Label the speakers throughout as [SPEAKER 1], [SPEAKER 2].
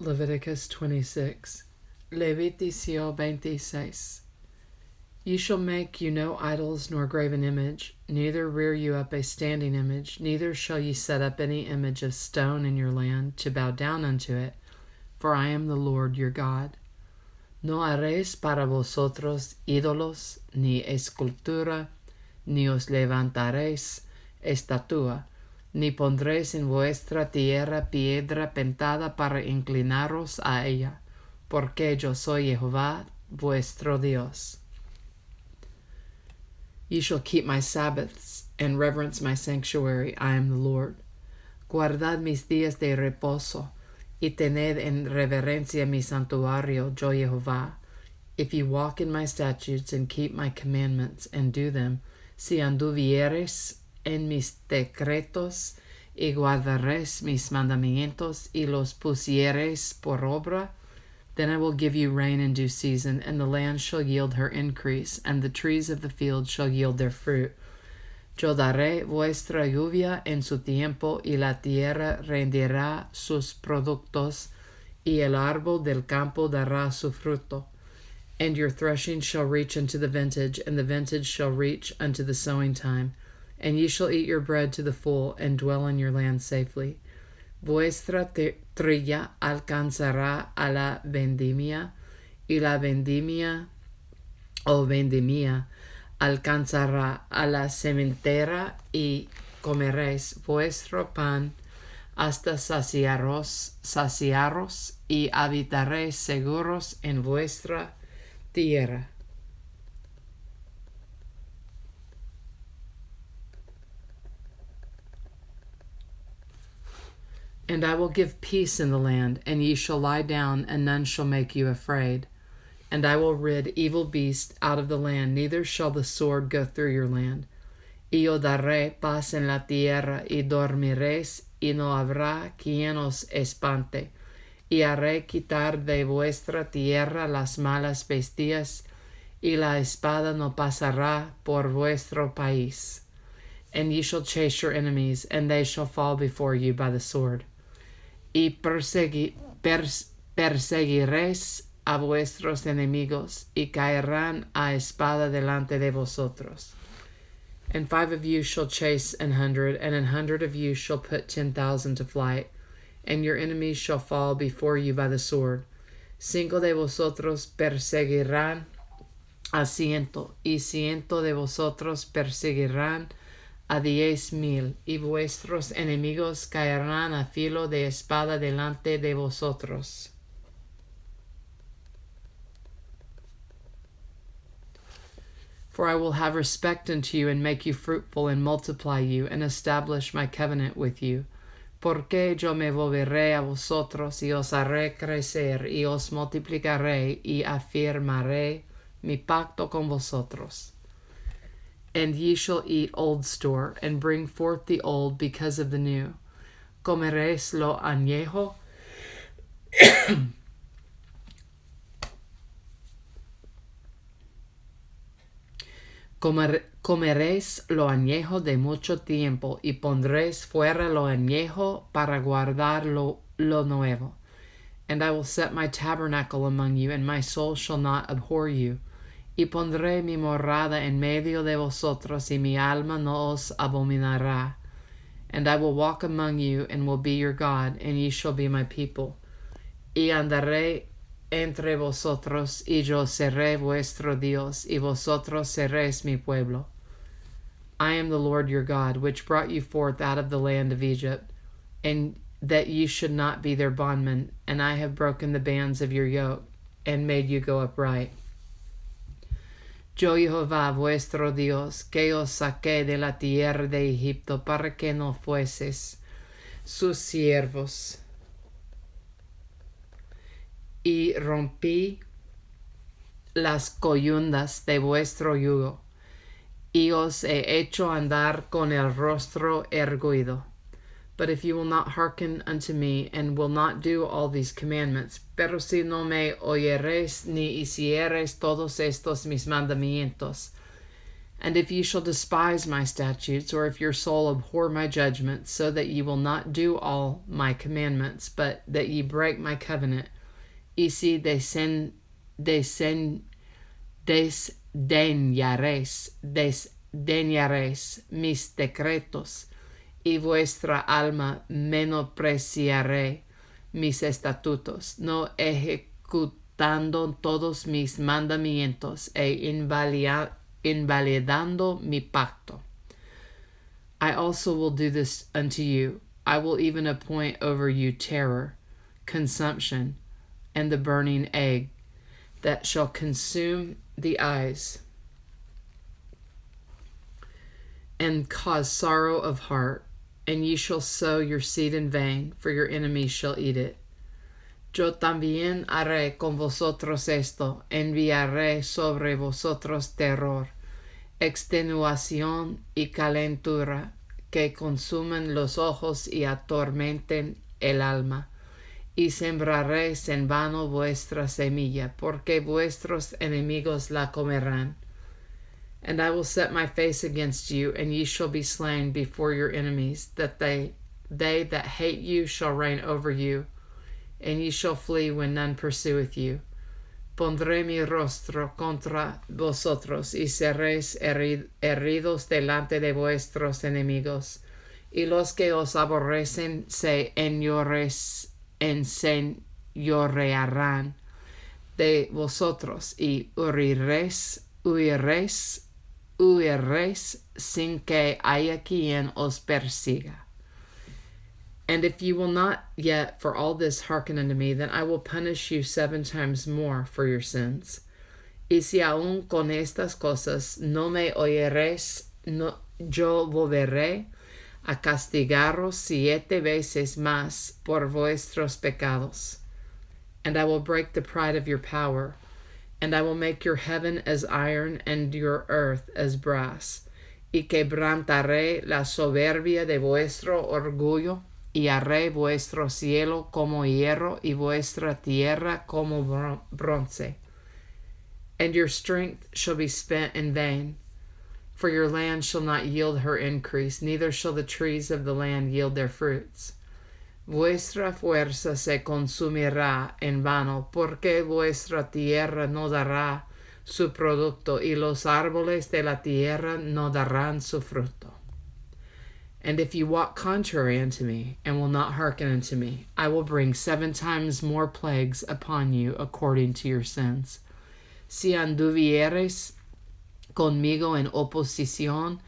[SPEAKER 1] Leviticus 26. Levítico 26. Ye shall make you no idols nor graven image, neither rear you up a standing image, neither shall ye set up any image of stone in your land to bow down unto it, for I am the Lord your God. No haréis para vosotros ídolos, ni escultura, ni os levantaréis estatua, ni pondréis en vuestra tierra piedra pintada para inclinaros a ella, porque yo soy Jehová vuestro Dios. Ye shall keep my Sabbaths, and reverence my sanctuary. I am the Lord. Guardad mis días de reposo, y tened en reverencia mi santuario, yo Jehová. If ye walk in my statutes, and keep my commandments, and do them, si anduviereis en mis decretos, y guardaréis mis mandamientos, y los pusiereis por obra, then I will give you rain in due season, and the land shall yield her increase, and the trees of the field shall yield their fruit. Yo daré vuestra lluvia en su tiempo, y la tierra rendirá sus productos, y el árbol del campo dará su fruto. And your threshing shall reach unto the vintage, and the vintage shall reach unto the sowing time. And ye shall eat your bread to the full, and dwell in your land safely. Vuestra trilla alcanzará a la vendimia, y la vendimia alcanzará a la sementera, y comeréis vuestro pan hasta saciaros, y habitaréis seguros en vuestra tierra. And I will give peace in the land, and ye shall lie down, and none shall make you afraid. And I will rid evil beasts out of the land, neither shall the sword go through your land. Y yo daré paz en la tierra, y dormiréis, y no habrá quien os espante. Y haré quitar de vuestra tierra las malas bestias, y la espada no pasará por vuestro país. And ye shall chase your enemies, and they shall fall before you by the sword. Y perseguiréis a vuestros enemigos, y caerán a espada delante de vosotros. And 5 of you shall chase 100, and 100 of you shall put 10,000 to flight, and your enemies shall fall before you by the sword. 5 de vosotros perseguirán a 100, y 100 de vosotros perseguirán a 10,000, y vuestros enemigos caerán a filo de espada delante de vosotros. For I will have respect unto you, and make you fruitful, and multiply you, and establish my covenant with you. Porque yo me volveré a vosotros, y os haré crecer, y os multiplicaré, y afirmaré mi pacto con vosotros. And ye shall eat old store, and bring forth the old because of the new. Comeréis lo añejo, comeréis lo añejo de mucho tiempo, y pondréis fuera lo añejo para guardar lo nuevo. And I will set my tabernacle among you, and my soul shall not abhor you. Y pondré mi morada en medio de vosotros, y mi alma no os abominará. And I will walk among you, and will be your God, and ye shall be my people. Y andaré entre vosotros, y yo seré vuestro Dios, y vosotros seréis mi pueblo. I am the Lord your God, which brought you forth out of the land of Egypt, and that ye should not be their bondmen, and I have broken the bands of your yoke, and made you go upright. Yo Jehová vuestro Dios, que os saqué de la tierra de Egipto, para que no fueseis sus siervos. Y rompí las coyundas de vuestro yugo, y os he hecho andar con el rostro erguido. But if you will not hearken unto me, and will not do all these commandments, pero si no me oyereis ni hiciereis todos estos mis mandamientos, And if ye shall despise my statutes, or if your soul abhor my judgments, so that ye will not do all my commandments, but that ye break my covenant, y si desdeñaréis mis decretos, y vuestra alma menospreciaré mis estatutos, no ejecutando todos mis mandamientos, invalidando mi pacto. I also will do this unto you. I will even appoint over you terror, consumption, and the burning egg, that shall consume the eyes, and cause sorrow of heart. And ye shall sow your seed in vain, for your enemies shall eat it. Yo también haré con vosotros esto, enviaré sobre vosotros terror, extenuación y calentura, que consumen los ojos y atormenten el alma. Y sembraréis en vano vuestra semilla, porque vuestros enemigos la comerán. And I will set my face against you, and ye shall be slain before your enemies, that they that hate you shall reign over you, and ye shall flee when none pursueth you. Pondré mi rostro contra vosotros, y seréis heridos delante de vuestros enemigos, y los que os aborrecen se enseñorearán de vosotros, y huiréis sin que haya quien os persiga. And if you will not yet for all this hearken unto me, then I will punish you 7 times more for your sins. Y si aún con estas cosas no me oyeréis, yo volveré a castigaros 7 veces más por vuestros pecados. And I will break the pride of your power, and I will make your heaven as iron and your earth as brass, y quebrantaré la soberbia de vuestro orgullo, y haré vuestro cielo como hierro y vuestra tierra como bronce. And your strength shall be spent in vain, for your land shall not yield her increase, neither shall the trees of the land yield their fruits. Vuestra fuerza se consumirá en vano, porque vuestra tierra no dará su producto, y los árboles de la tierra no darán su fruto. And if you walk contrary unto me, and will not hearken unto me, I will bring 7 times more plagues upon you according to your sins. Si anduviereis conmigo en oposición,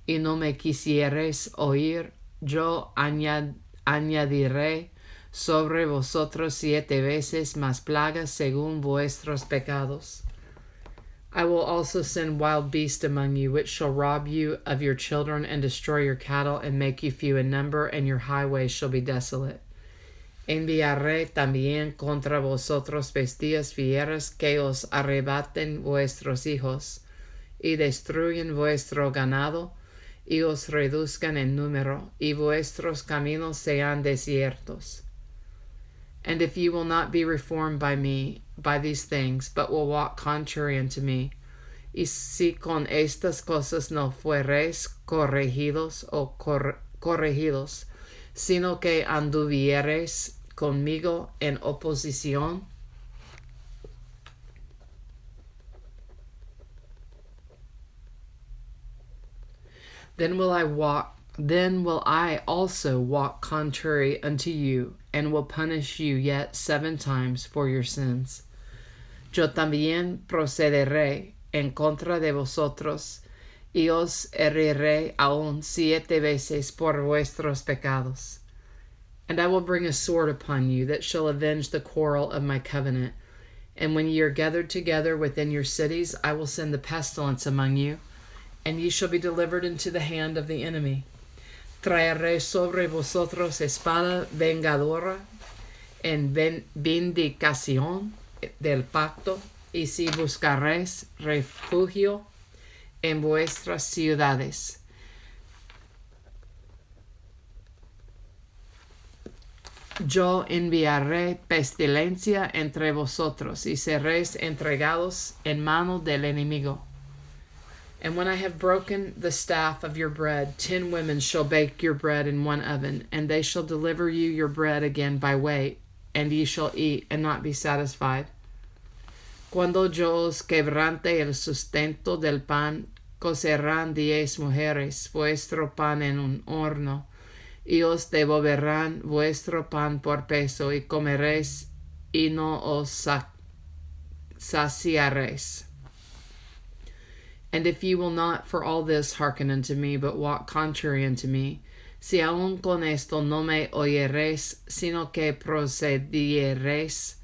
[SPEAKER 1] y no me quisiereis oír, yo añadiré sobre vosotros 7 veces más plagas según vuestros pecados. I will also send wild beasts among you, which shall rob you of your children and destroy your cattle and make you few in number, and your highways shall be desolate. Enviaré también contra vosotros bestias fieras que os arrebaten vuestros hijos, y destruyen vuestro ganado, y os reduzcan en número, y vuestros caminos sean desiertos. And if you will not be reformed by me, by these things, but will walk contrary unto me, y si con estas cosas no fuereis corregidos, sino que anduviereis conmigo en oposición, then will I also walk contrary unto you, and will punish you yet 7 times for your sins. Yo también procederé en contra de vosotros, y os heriré aún 7 veces por vuestros pecados. And I will bring a sword upon you, that shall avenge the quarrel of my covenant. And when ye are gathered together within your cities, I will send the pestilence among you, and ye shall be delivered into the hand of the enemy. Traeré sobre vosotros espada vengadora en vindicación del pacto, y si buscaréis refugio en vuestras ciudades. Yo enviaré pestilencia entre vosotros, y seréis entregados en mano del enemigo. And when I have broken the staff of your bread, 10 women shall bake your bread in one oven, and they shall deliver you your bread again by weight, and ye shall eat and not be satisfied. Cuando yo os quebrante el sustento del pan, cocerán 10 mujeres vuestro pan en un horno, y os devolverán vuestro pan por peso, y comeréis, y no os saciaréis. And if ye will not for all this hearken unto me, but walk contrary unto me, si aun con esto no me oyeréis, sino que procediereis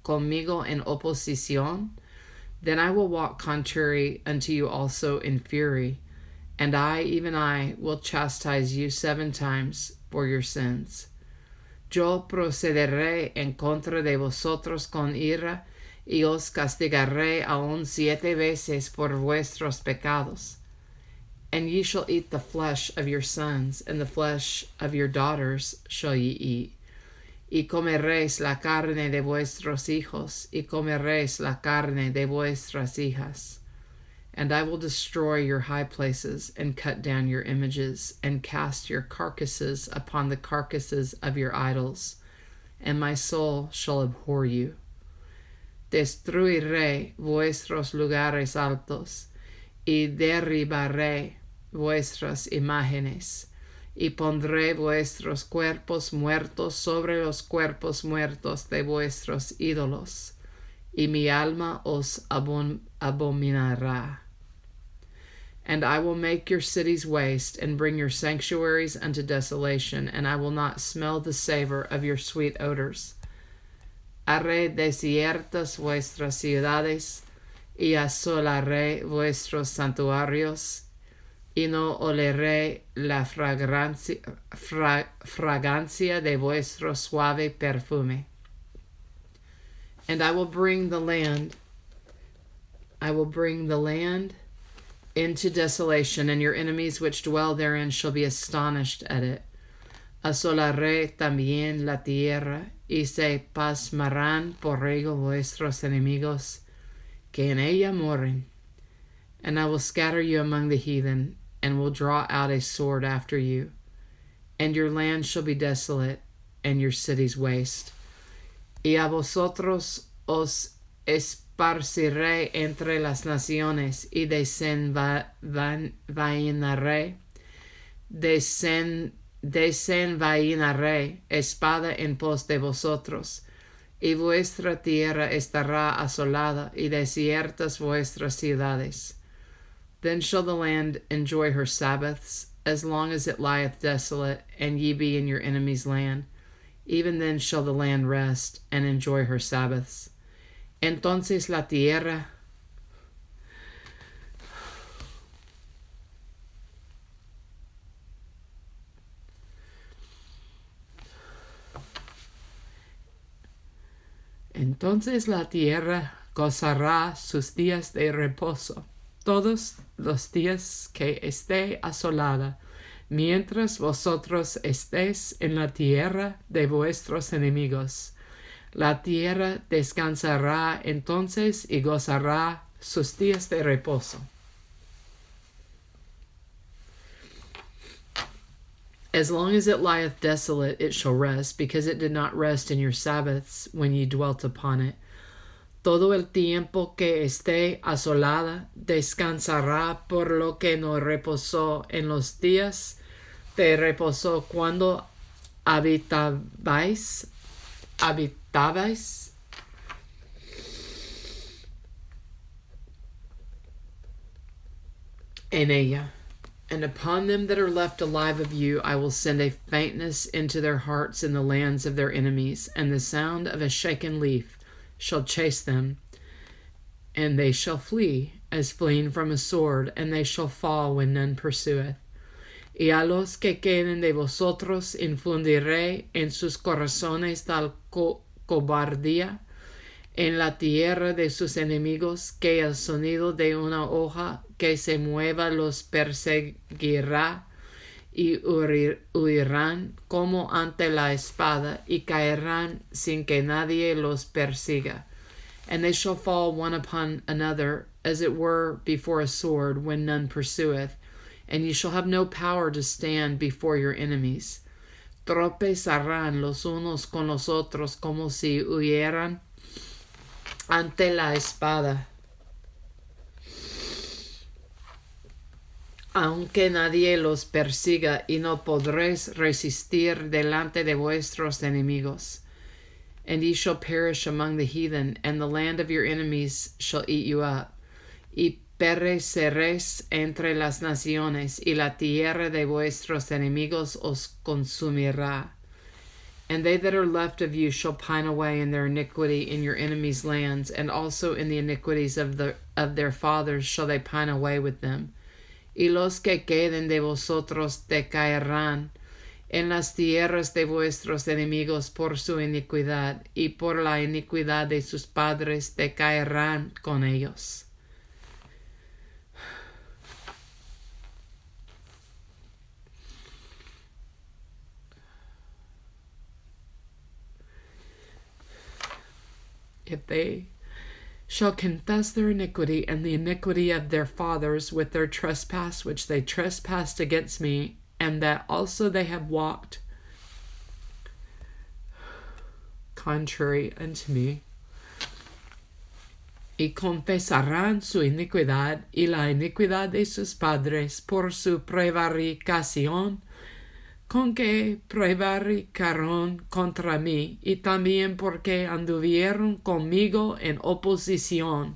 [SPEAKER 1] conmigo en oposición, then I will walk contrary unto you also in fury, and I, even I, will chastise you 7 times for your sins. Yo procederé en contra de vosotros con ira, y os castigaré aún 7 veces por vuestros pecados. And ye shall eat the flesh of your sons, and the flesh of your daughters shall ye eat. Y comeréis la carne de vuestros hijos, y comeréis la carne de vuestras hijas. And I will destroy your high places, and cut down your images, and cast your carcasses upon the carcasses of your idols, and my soul shall abhor you. Destruiré vuestros lugares altos, y derribaré vuestras imágenes, y pondré vuestros cuerpos muertos sobre los cuerpos muertos de vuestros ídolos, y mi alma os abominará. And I will make your cities waste, and bring your sanctuaries unto desolation, and I will not smell the savor of your sweet odors. Haré desiertas vuestras ciudades, y asolaré vuestros santuarios, y no oleré la fragancia de vuestro suave perfume. And I will bring the land into desolation, and your enemies which dwell therein shall be astonished at it. Asolaré también la tierra, y se pasmarán por ello vuestros enemigos, que en ella moren. And I will scatter you among the heathen, and will draw out a sword after you. And your land shall be desolate, and your cities waste. Y a vosotros os esparciré entre las naciones, y desenvainaré espada en pos de vosotros, y vuestra tierra estará asolada, y desiertas vuestras ciudades. Then shall the land enjoy her Sabbaths, as long as it lieth desolate, and ye be in your enemy's land. Even then shall the land rest, and enjoy her Sabbaths. Entonces la tierra gozará sus días de reposo, todos los días que esté asolada, mientras vosotros estéis en la tierra de vuestros enemigos. La tierra descansará entonces y gozará sus días de reposo. As long as it lieth desolate, it shall rest, because it did not rest in your Sabbaths when ye dwelt upon it. Todo el tiempo que esté asolada, descansará, por lo que no reposó en los días de reposo cuando habitabais en ella. And upon them that are left alive of you I will send a faintness into their hearts in the lands of their enemies, and the sound of a shaken leaf shall chase them, and they shall flee as fleeing from a sword, and they shall fall when none pursueth. Y a los que queden de vosotros infundiré en sus corazones tal cobardía en la tierra de sus enemigos, que el sonido de una hoja que se mueva los perseguirá, y huirán como ante la espada, y caerán sin que nadie los persiga. And they shall fall one upon another, as it were before a sword, when none pursueth, and ye shall have no power to stand before your enemies. Tropezarán los unos con los otros como si huyeran ante la espada. Aunque nadie los persiga, y no podréis resistir delante de vuestros enemigos. And ye shall perish among the heathen, and the land of your enemies shall eat you up. Y pereceréis entre las naciones, y la tierra de vuestros enemigos os consumirá. And they that are left of you shall pine away in their iniquity in your enemies' lands, and also in the iniquities of their fathers shall they pine away with them. Y los que queden de vosotros decaerán en las tierras de vuestros enemigos por su iniquidad, y por la iniquidad de sus padres decaerán con ellos. If they shall confess their iniquity and the iniquity of their fathers with their trespass which they trespassed against me, and that also they have walked contrary unto me, y confesarán su iniquidad y la iniquidad de sus padres por su prevaricación con que prevaricaron contra mí, y también porque anduvieron conmigo en oposición,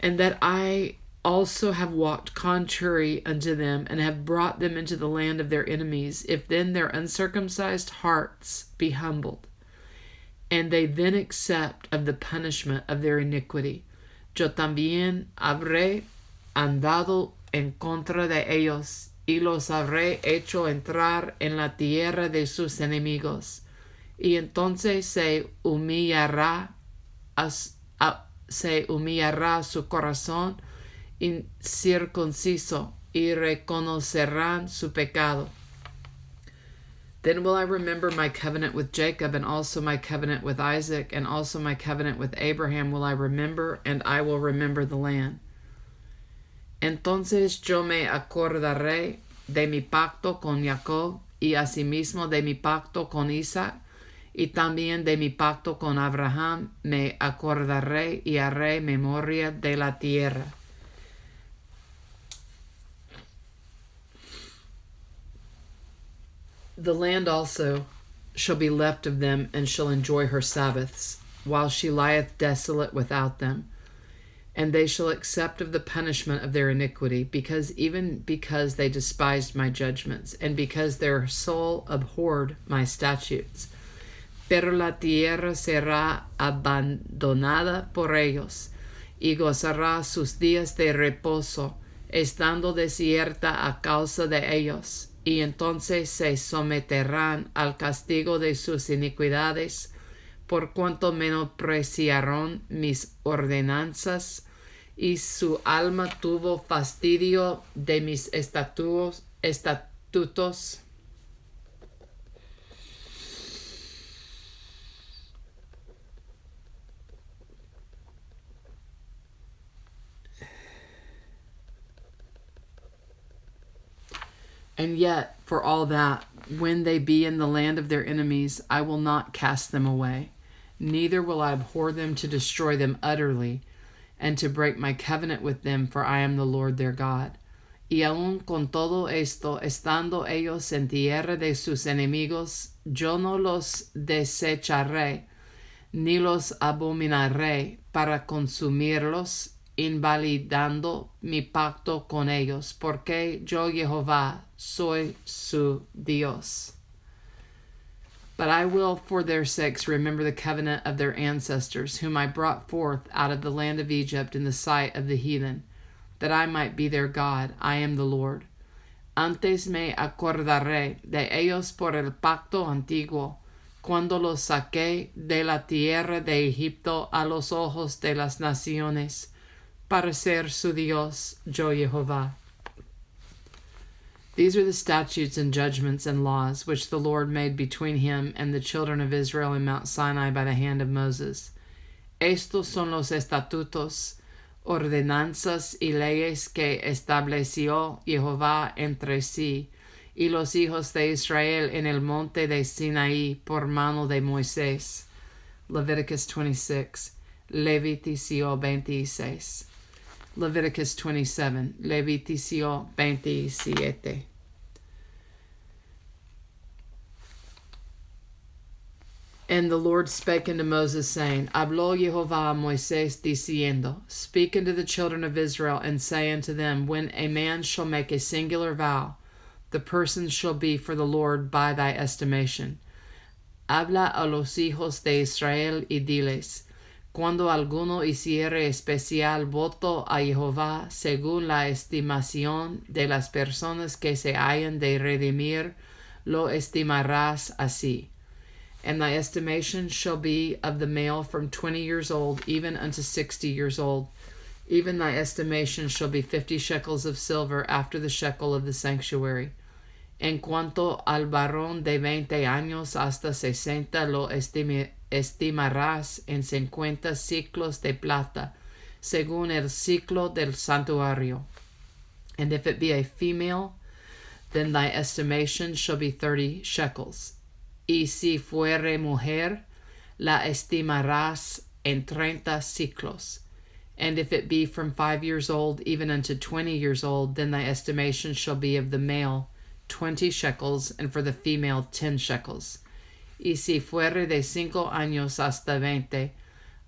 [SPEAKER 1] and that I also have walked contrary unto them, and have brought them into the land of their enemies, if then their uncircumcised hearts be humbled, and they then accept of the punishment of their iniquity, yo también habré andado en contra de ellos, y los habré hecho entrar en la tierra de sus enemigos, y entonces se humillará su corazón incircunciso, y reconocerán su pecado. Then will I remember my covenant with Jacob, and also my covenant with Isaac, and also my covenant with Abraham will I remember, and I will remember the land. Entonces yo me acordaré de mi pacto con Jacob, y asimismo de mi pacto con Isaac, y también de mi pacto con Abraham me acordaré, y haré memoria de la tierra. The land also shall be left of them, and shall enjoy her Sabbaths, while she lieth desolate without them. And they shall accept of the punishment of their iniquity, because they despised my judgments, and because their soul abhorred my statutes. Pero la tierra será abandonada por ellos, y gozará sus días de reposo, estando desierta a causa de ellos. Y entonces se someterán al castigo de sus iniquidades, por cuanto menospreciaron mis ordenanzas, y su alma tuvo fastidio de mis estatutos. And yet, for all that, when they be in the land of their enemies, I will not cast them away, neither will I abhor them to destroy them utterly, and to break my covenant with them, for I am the Lord their God. Y aun con todo esto, estando ellos en tierra de sus enemigos, yo no los desecharé, ni los abominaré para consumirlos, invalidando mi pacto con ellos, porque yo Jehová soy su Dios. But I will for their sakes remember the covenant of their ancestors, whom I brought forth out of the land of Egypt in the sight of the heathen, that I might be their God. I am the Lord. Antes me acordaré de ellos por el pacto antiguo, cuando los saqué de la tierra de Egipto a los ojos de las naciones, para ser su Dios, yo Jehová. These are the statutes and judgments and laws which the Lord made between him and the children of Israel in Mount Sinai by the hand of Moses. Estos son los estatutos, ordenanzas y leyes que estableció Jehová entre sí y los hijos de Israel en el monte de Sinaí por mano de Moisés. Leviticus 26. Levítico 26. Leviticus 27. Levítico 27. And the Lord spake unto Moses, saying, Habló Jehová a Moisés, diciendo, Speak unto the children of Israel, and say unto them, When a man shall make a singular vow, the person shall be for the Lord by thy estimation. Habla a los hijos de Israel y diles, Cuando alguno hiciere especial voto a Jehová, según la estimación de las personas que se hayan de redimir, lo estimarás así. And thy estimation shall be of the male from 20 years old even unto 60 years old. Even thy estimation shall be 50 shekels of silver after the shekel of the sanctuary. En cuanto al varón de 20 años hasta 60 lo estimarás en 50 ciclos de plata, según el ciclo del santuario. And if it be a female, then thy estimation shall be 30 shekels. Y si fuere mujer, la estimarás en 30 ciclos. And if it be from 5 years old even unto 20 years old, then thy estimation shall be of the male 20 shekels, and for the female 10 shekels. Y si fuere de 5 años hasta 20,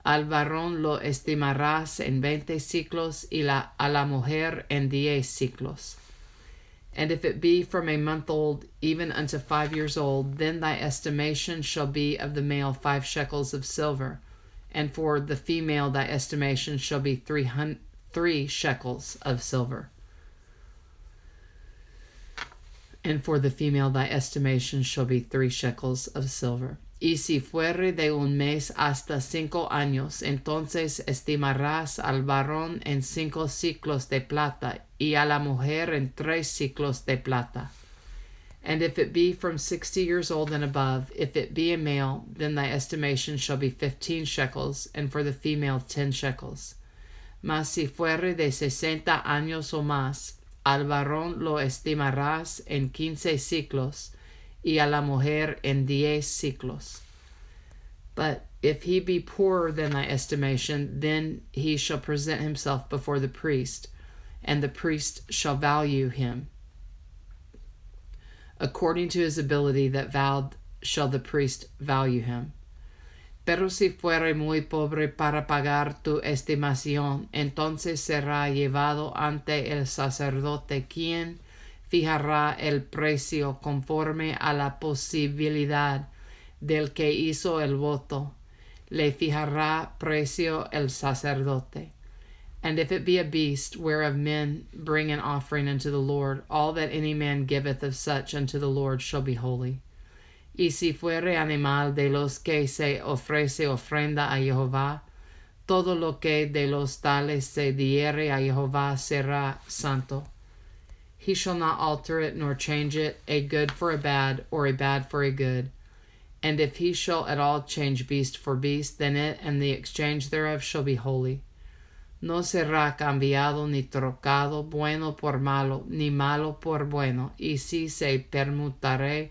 [SPEAKER 1] al varón lo estimarás en 20 ciclos, y a la mujer en 10 ciclos. And if it be from a month old even unto 5 years old, then thy estimation shall be of the male 5 shekels of silver, and for the female thy estimation shall be 3 shekels of silver. And for the female thy estimation shall be 3 shekels of silver. Y si fuere de un mes hasta 5 años, entonces estimarás al varón en 5 ciclos de plata, y a la mujer en 3 ciclos de plata. And if it be from 60 years old and above, if it be a male, then thy estimation shall be 15 shekels, and for the female 10 shekels. Mas si fuere de 60 años o más, al varón lo estimarás en 15 ciclos, y a la mujer en 10 ciclos. But if he be poorer than thy estimation, then he shall present himself before the priest, and the priest shall value him. According to his ability that vowed shall the priest value him. Pero si fuere muy pobre para pagar tu estimación, entonces será llevado ante el sacerdote, quien fijará el precio conforme a la posibilidad del que hizo el voto. Le fijará precio el sacerdote. And if it be a beast whereof men bring an offering unto the Lord, all that any man giveth of such unto the Lord shall be holy. Y si fuere animal de los que se ofrece ofrenda a Jehová, todo lo que de los tales se diere a Jehová será santo. He shall not alter it nor change it, a good for a bad, or a bad for a good. And if he shall at all change beast for beast, then it and the exchange thereof shall be holy. No será cambiado ni trocado bueno por malo, ni malo por bueno. Y si se permutare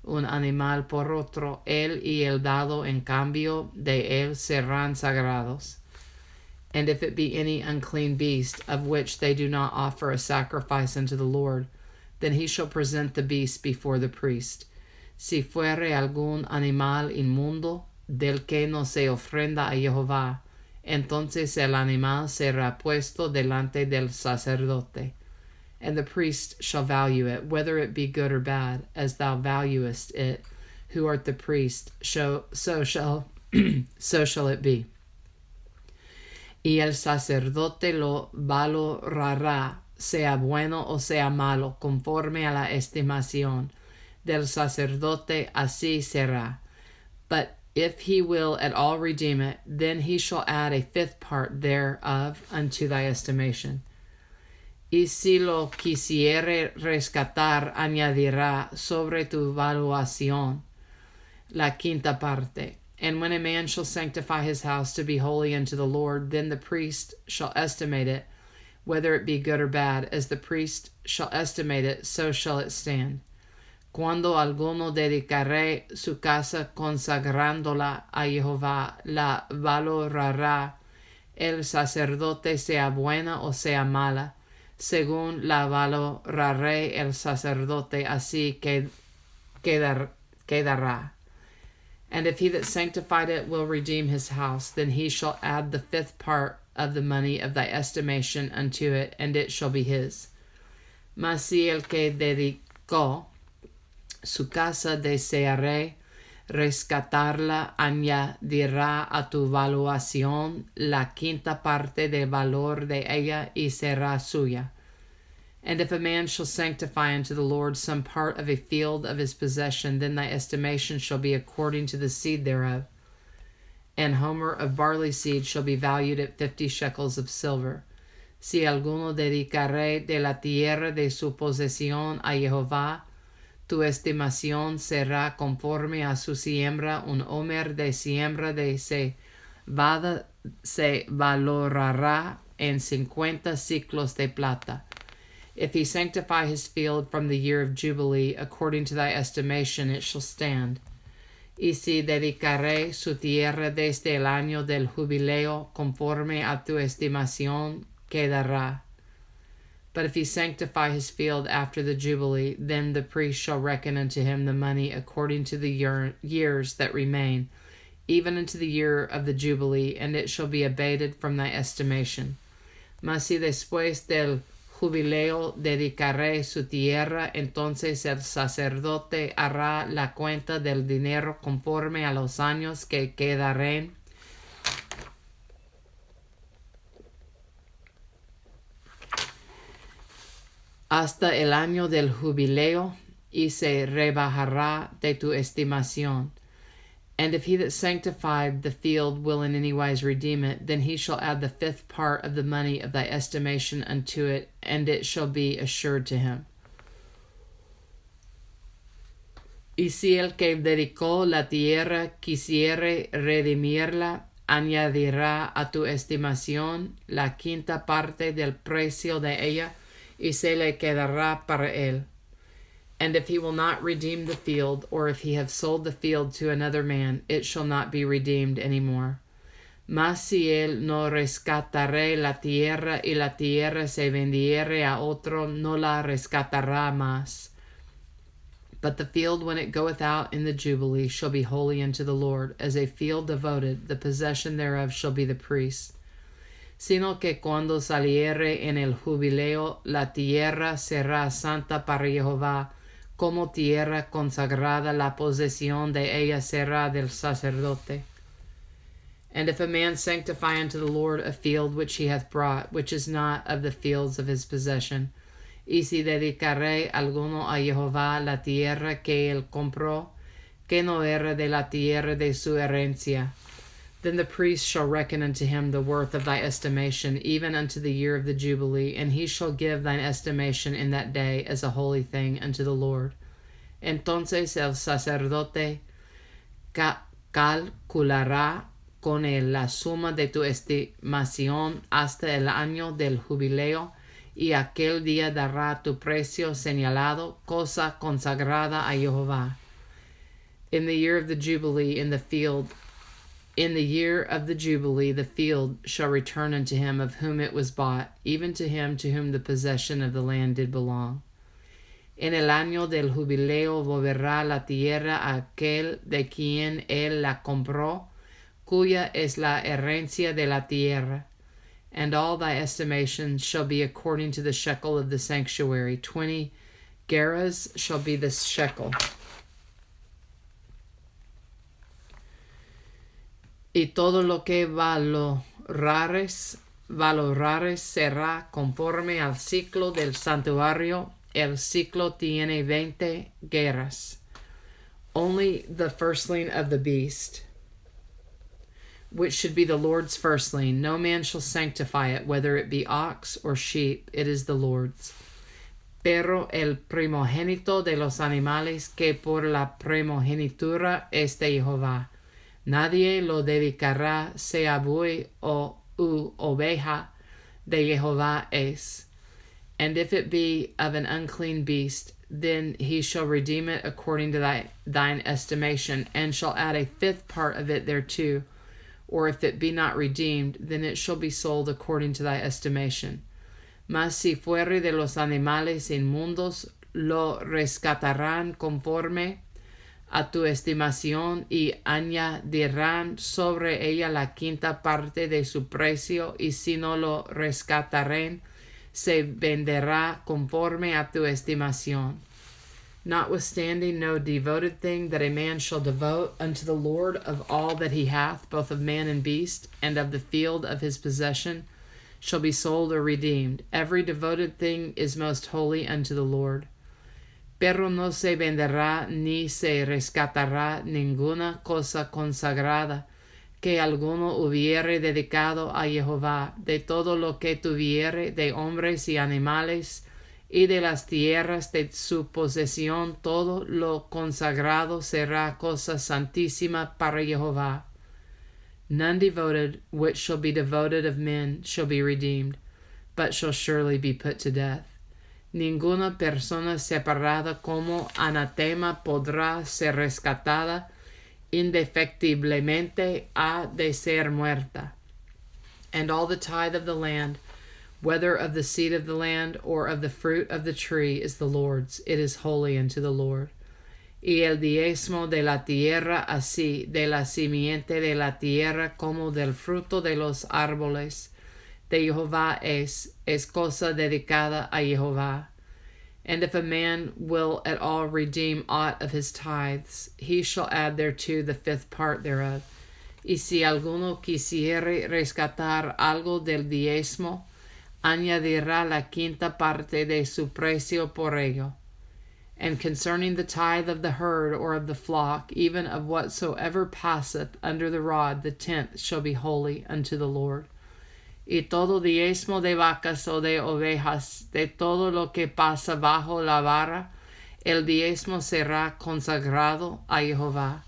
[SPEAKER 1] un animal por otro, él y el dado en cambio de él serán sagrados. And if it be any unclean beast, of which they do not offer a sacrifice unto the Lord, then he shall present the beast before the priest. Si fuere algún animal inmundo, del que no se ofrenda a Jehová, entonces el animal será puesto delante del sacerdote. And the priest shall value it, whether it be good or bad, as thou valuest it, who art the priest, so shall it be. Y el sacerdote lo valorará, sea bueno o sea malo, conforme a la estimación del sacerdote, así será. But if he will at all redeem it, then he shall add a 5th part thereof unto thy estimation. Y si lo quisiere rescatar, añadirá sobre tu valuación la 5ª parte. And when a man shall sanctify his house to be holy unto the Lord, then the priest shall estimate it, whether it be good or bad. As the priest shall estimate it, so shall it stand. Cuando alguno dedicaré su casa consagrándola a Jehová, la valorará el sacerdote, sea buena o sea mala, según la valoraré el sacerdote, así que quedará. And if he that sanctified it will redeem his house, then he shall add the 5th part of the money of thy estimation unto it, and it shall be his. Mas si el que dedicó su casa desearé rescatarla, añadirá a tu valuación la 5ª parte del valor de ella, y será suya. And if a man shall sanctify unto the Lord some part of a field of his possession, then thy estimation shall be according to the seed thereof. An homer of barley seed shall be valued at 50 shekels of silver. Si alguno dedicaré de la tierra de su posesión a Jehová, tu estimación será conforme a su siembra. Un homer de siembra de cebada se valorará en 50 ciclos de plata. If he sanctify his field from the year of Jubilee, according to thy estimation, it shall stand. Y si dedicaré su tierra desde el año del jubileo, conforme a tu estimación, quedará. But if he sanctify his field after the Jubilee, then the priest shall reckon unto him the money according to the years that remain, even unto the year of the Jubilee, and it shall be abated from thy estimation. Mas si después del jubileo dedicaré su tierra, entonces el sacerdote hará la cuenta del dinero conforme a los años que quedaren, hasta el año del jubileo, y se rebajará de tu estimación. And if he that sanctified the field will in any wise redeem it, then he shall add the 5th part of the money of thy estimation unto it, and it shall be assured to him. Y si el que dedicó la tierra quisiere redimirla, añadirá a tu estimación la 5ª parte del precio de ella, y se le quedará para él. And if he will not redeem the field, or if he have sold the field to another man, it shall not be redeemed any more. Mas si él no rescataré la tierra, y la tierra se vendiere a otro, no la rescatará más. But the field, when it goeth out in the Jubilee, shall be holy unto the Lord, as a field devoted. The possession thereof shall be the priest. Sino que cuando saliere en el jubileo, la tierra será santa para Jehová, como tierra consagrada, la posesión de ella será del sacerdote. And if a man sanctify unto the Lord a field which he hath brought, which is not of the fields of his possession, y si dedicaré alguno a Jehová la tierra que él compró, que no era de la tierra de su herencia, then the priest shall reckon unto him the worth of thy estimation, even unto the year of the Jubilee, and he shall give thine estimation in that day as a holy thing unto the Lord. Entonces el sacerdote calculará con él la suma de tu estimación hasta el año del jubileo, y aquel día dará tu precio señalado, cosa consagrada a Jehová. In the year of the Jubilee, in the year of the Jubilee, the field shall return unto him of whom it was bought, even to him to whom the possession of the land did belong. En el año del jubileo volverá la tierra a aquel de quien él la compró, cuya es la herencia de la tierra. And all thy estimations shall be according to the shekel of the sanctuary. 20 gerahs shall be the shekel. Y todo lo que valorares será conforme al ciclo del santuario. El ciclo tiene 20 gerahs. Only the firstling of the beast, which should be the Lord's firstling. No man shall sanctify it, whether it be ox or sheep, it is the Lord's. Pero el primogénito de los animales que por la primogenitura es de Jehová. Nadie lo dedicará, sea buey o u oveja, de Jehová es. And if it be of an unclean beast, then he shall redeem it according to thine estimation, and shall add a fifth part of it thereto. Or if it be not redeemed, then it shall be sold according to thy estimation. Mas si fuere de los animales inmundos, lo rescatarán conforme a tu estimación y añadirán sobre ella la quinta parte de su precio, y si no lo rescatarán, se venderá conforme a tu estimación. Notwithstanding, no devoted thing that a man shall devote unto the Lord of all that he hath, both of man and beast, and of the field of his possession, shall be sold or redeemed. Every devoted thing is most holy unto the Lord. Pero no se venderá ni se rescatará ninguna cosa consagrada que alguno hubiere dedicado a Jehová, de todo lo que tuviere de hombres y animales, y de las tierras de su posesión, todo lo consagrado será cosa santísima para Jehová. None devoted which shall be devoted of men shall be redeemed, but shall surely be put to death. Ninguna persona separada como anatema podrá ser rescatada, indefectiblemente ha de ser muerta. And all the tithe of the land, whether of the seed of the land or of the fruit of the tree, is the Lord's. It is holy unto the Lord. Y el diezmo de la tierra, así de la simiente de la tierra como del fruto de los árboles, de Jehová es cosa dedicada a Jehová. And if a man will at all redeem aught of his tithes, he shall add thereto the fifth part thereof. Y si alguno quisiere rescatar algo del diezmo, añadirá la quinta parte de su precio por ello. And concerning the tithe of the herd or of the flock, even of whatsoever passeth under the rod, the tenth shall be holy unto the Lord. Y todo diezmo de vacas o de ovejas, de todo lo que pasa bajo la vara, el diezmo será consagrado a Jehová.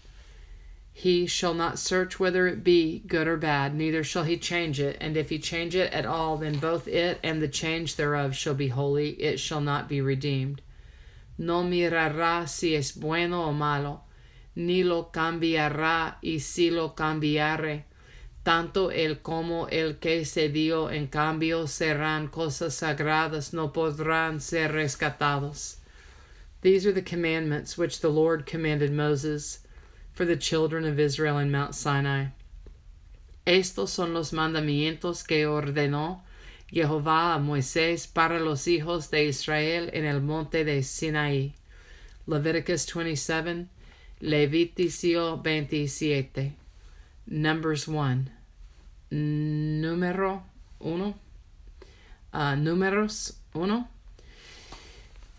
[SPEAKER 1] He shall not search whether it be good or bad, neither shall he change it. And if he change it at all, then both it and the change thereof shall be holy. It shall not be redeemed. No mirará si es bueno o malo, ni lo cambiará, y si lo cambiare, tanto el como el que se dio en cambio serán cosas sagradas, no podrán ser rescatados. These are the commandments which the Lord commanded Moses for the children of Israel in Mount Sinai. Estos son los mandamientos que ordenó Jehová a Moisés para los hijos de Israel en el monte de Sinaí. Leviticus 27, Levíticio 27. Numbers 1. Números 1.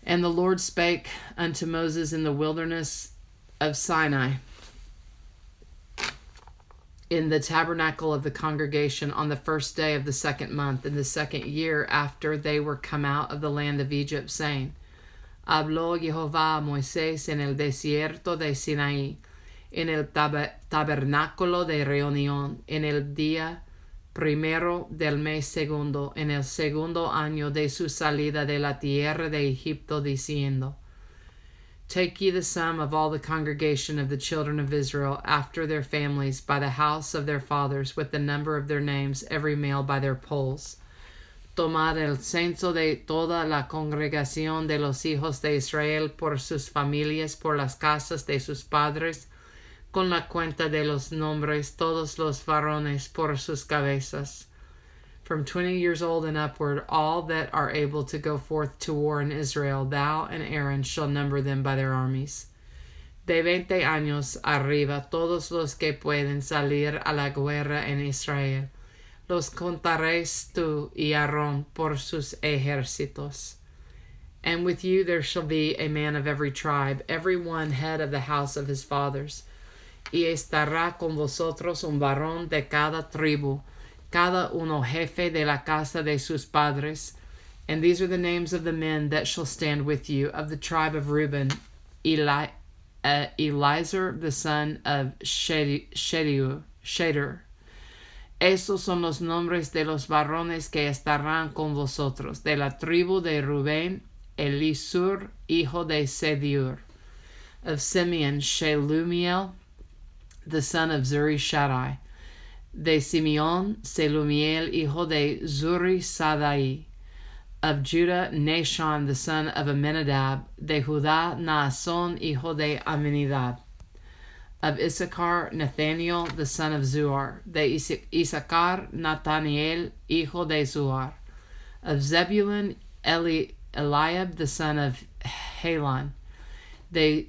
[SPEAKER 1] And the Lord spake unto Moses in the wilderness of Sinai, in the tabernacle of the congregation, on the first day of the second month, in the second year after they were come out of the land of Egypt, saying, Habló Jehová a Moisés en el desierto de Sinaí, en el tabernáculo de reunión, en el día primero del mes segundo, en el segundo año de su salida de la tierra de Egipto, diciendo, Take ye the sum of all the congregation of the children of Israel after their families by the house of their fathers, with the number of their names, every male by their polls. Tomad el censo de toda la congregación de los hijos de Israel por sus familias, por las casas de sus padres, con la cuenta de los nombres, todos los varones por sus cabezas. From 20 years old and upward, all that are able to go forth to war in Israel, thou and Aaron shall number them by their armies. De 20 años arriba, todos los que pueden salir a la guerra en Israel, los contaréis tú y Aarón por sus ejércitos. And with you there shall be a man of every tribe, every one head of the house of his fathers. Y estará con vosotros un varón de cada tribu, cada uno jefe de la casa de sus padres. And these are the names of the men that shall stand with you, of the tribe of Reuben, Eliezer, the son of Shedeur. Estos son los nombres de los varones que estarán con vosotros. De la tribu de Rubén, Elisur, hijo de Sediur. Of Simeon, Shelumiel, the son of Zurishaddai. De Simeon, Selumiel, hijo de Zurisadai. Of Judah, Nashon, the son of Aminadab. De Judá, Naasón, hijo de Aminadab. Of Issachar, Nathaniel, the son of Zuar. De Issachar, Nathaniel, hijo de Zuar. Of Zebulun, Eliab, the son of Helon. De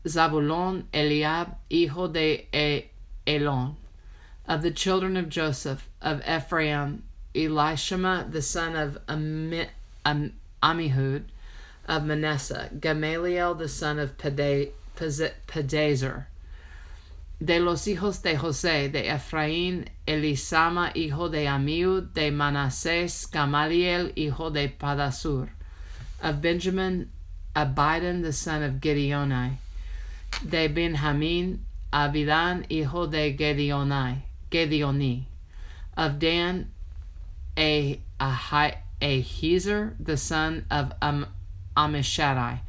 [SPEAKER 1] Zabulon, Eliab, hijo de Elon. Of the children of Joseph, of Ephraim, Elishama, the son of Amihud. Of Manasseh, Gamaliel, the son of Pedazur. De los hijos de José, de Efraín, Elisama, hijo de Amiud. De Manasés, Gamaliel, hijo de Padasur. Of Benjamin, Abidan, the son of Gideoni. De Benjamin, Abidan, hijo de Gideoni. Of Dan, Ahiezer, the son of Amishadai.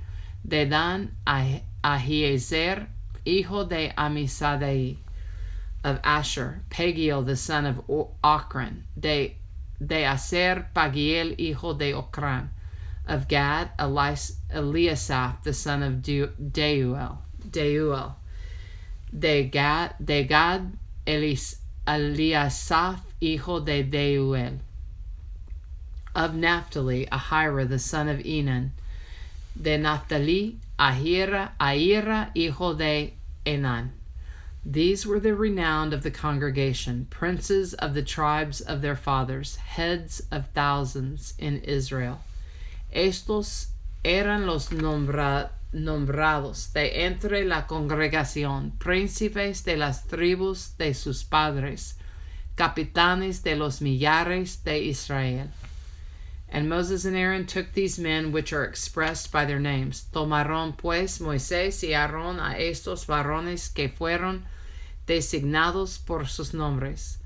[SPEAKER 1] De Dan, Ahiezer, hijo de Amisadai. Of Asher, Pagiel, the son of Ochran. De Aser, Pagiel, hijo de Ochran. Of Gad, Eliasaph, the son of Deuel. De Gad, Eliasaph, hijo de Deuel. Of Naphtali, Ahira, the son of Enan. De Naphtali, Ahira, hijo de Enan. These were the renowned of the congregation, princes of the tribes of their fathers, heads of thousands in Israel. Estos eran los nombrados de entre la congregación, príncipes de las tribus de sus padres, capitanes de los millares de Israel. And Moses and Aaron took these men which are expressed by their names. Tomaron pues Moisés y Aarón a estos varones que fueron designados por sus nombres.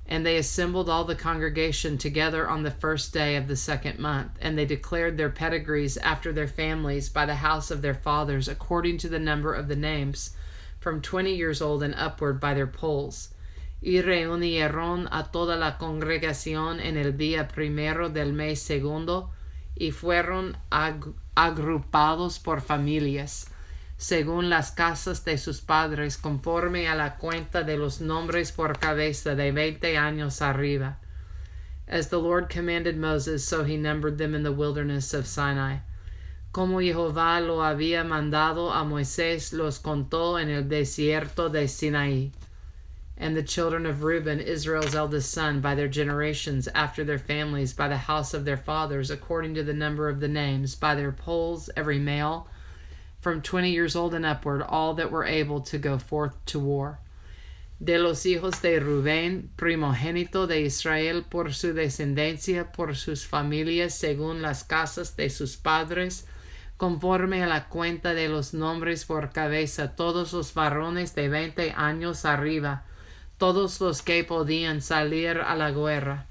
[SPEAKER 1] And they assembled all the congregation together on the first day of the second month, and they declared their pedigrees after their families by the house of their fathers, according to the number of the names, from 20 years old and upward by their polls. Y reunieron a toda la congregación en el día primero del mes segundo, y fueron agrupados por familias, según las casas de sus padres, conforme a la cuenta de los nombres por cabeza de 20 años arriba. As the Lord commanded Moses, so he numbered them in the wilderness of Sinai. Como Jehová lo había mandado a Moisés, los contó en el desierto de Sinaí. And the children of Reuben, Israel's eldest son, by their generations, after their families, by the house of their fathers, according to the number of the names, by their polls, every male, from 20 years old and upward, all that were able to go forth to war. De los hijos de Rubén, primogénito de Israel, por su descendencia, por sus familias, según las casas de sus padres, conforme a la cuenta de los nombres por cabeza, todos los varones de 20 años arriba, todos los que podían salir a la guerra.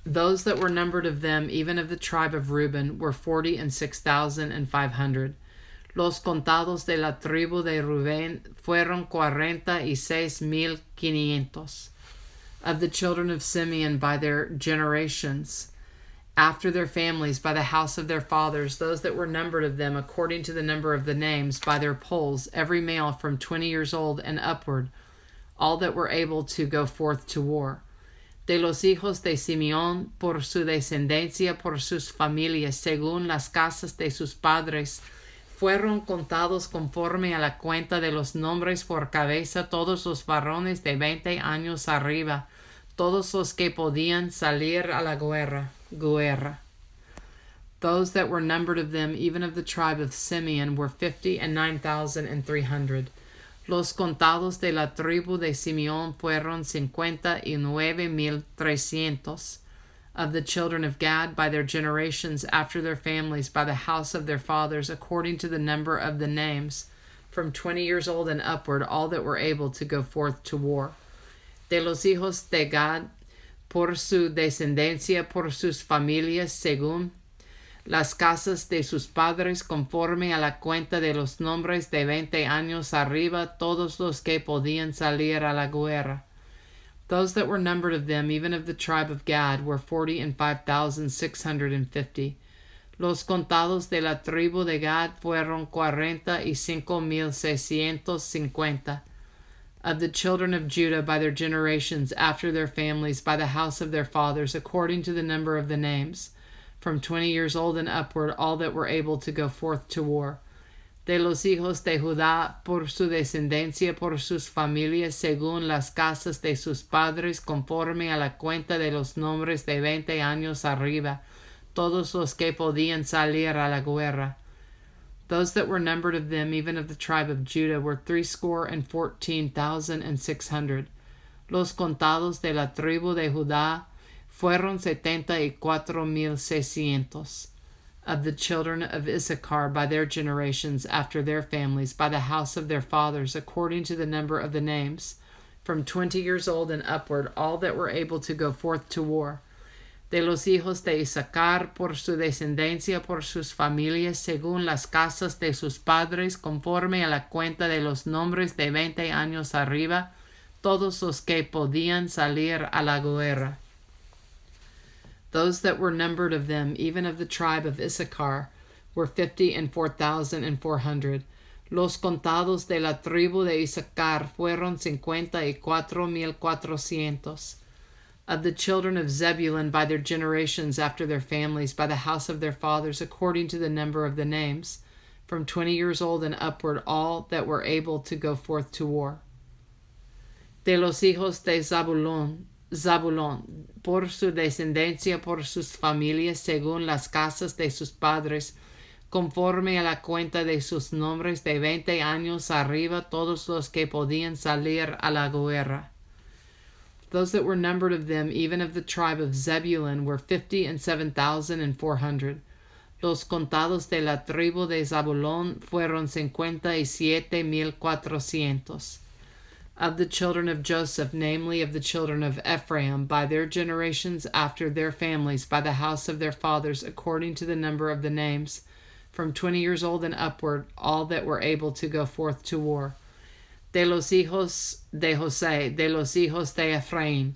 [SPEAKER 1] Those that were numbered of them, even of the tribe of Reuben, were 46,500. Los contados de la tribu de Rubén fueron 46,500. Of the children of Simeon by their generations, after their families, by the house of their fathers, those that were numbered of them, according to the number of the names, by their polls, every male from 20 years old and upward, all that were able to go forth to war. De los hijos de Simeón, por su descendencia, por sus familias, según las casas de sus padres, fueron contados conforme a la cuenta de los nombres por cabeza, todos los varones de 20 años arriba, todos los que podían salir a la guerra. Those that were numbered of them, even of the tribe of Simeon, were 59,300. Los contados de la tribu de Simeón fueron 59,300. Of the children of Gad, by their generations, after their families, by the house of their fathers, according to the number of the names, from 20 years old and upward, all that were able to go forth to war. De los hijos de Gad, por su descendencia, por sus familias, según las casas de sus padres, conforme a la cuenta de los nombres de 20 años arriba, todos los que podían salir a la guerra. Those that were numbered of them, even of the tribe of Gad, were 45,650. Los contados de la tribu de Gad fueron 45,650. Of the children of Judah, by their generations, after their families, by the house of their fathers, according to the number of the names, from 20 years old and upward, all that were able to go forth to war. De los hijos de Judá, por su descendencia, por sus familias, según las casas de sus padres, conforme a la cuenta de los nombres de 20 años arriba, todos los que podían salir a la guerra. Those that were numbered of them, even of the tribe of Judah, were 314,600. Los contados de la tribu de Judá fueron 74,600. Of the children of Issachar, by their generations, after their families, by the house of their fathers, according to the number of the names, from 20 years old and upward, all that were able to go forth to war. De los hijos de Issachar, por su descendencia, por sus familias, según las casas de sus padres, conforme a la cuenta de los nombres de 20 años arriba, todos los que podían salir a la guerra. Those that were numbered of them, even of the tribe of Issachar, were 54,400. Los contados de la tribu de Issachar fueron 54,400. Of the children of Zebulun, by their generations, after their families, by the house of their fathers, according to the number of the names, from 20 years old and upward, all that were able to go forth to war. De los hijos de Zabulón, por su descendencia, por sus familias, según las casas de sus padres, conforme a la cuenta de sus nombres de 20 años arriba, todos los que podían salir a la guerra. Those that were numbered of them, even of the tribe of Zebulun, were 57,400. Los contados de la tribu de Zabulón fueron 57,400. Of the children of Joseph, namely of the children of Ephraim, by their generations, after their families, by the house of their fathers, according to the number of the names, from 20 years old and upward, all that were able to go forth to war. De los hijos de José, de los hijos de Efraín,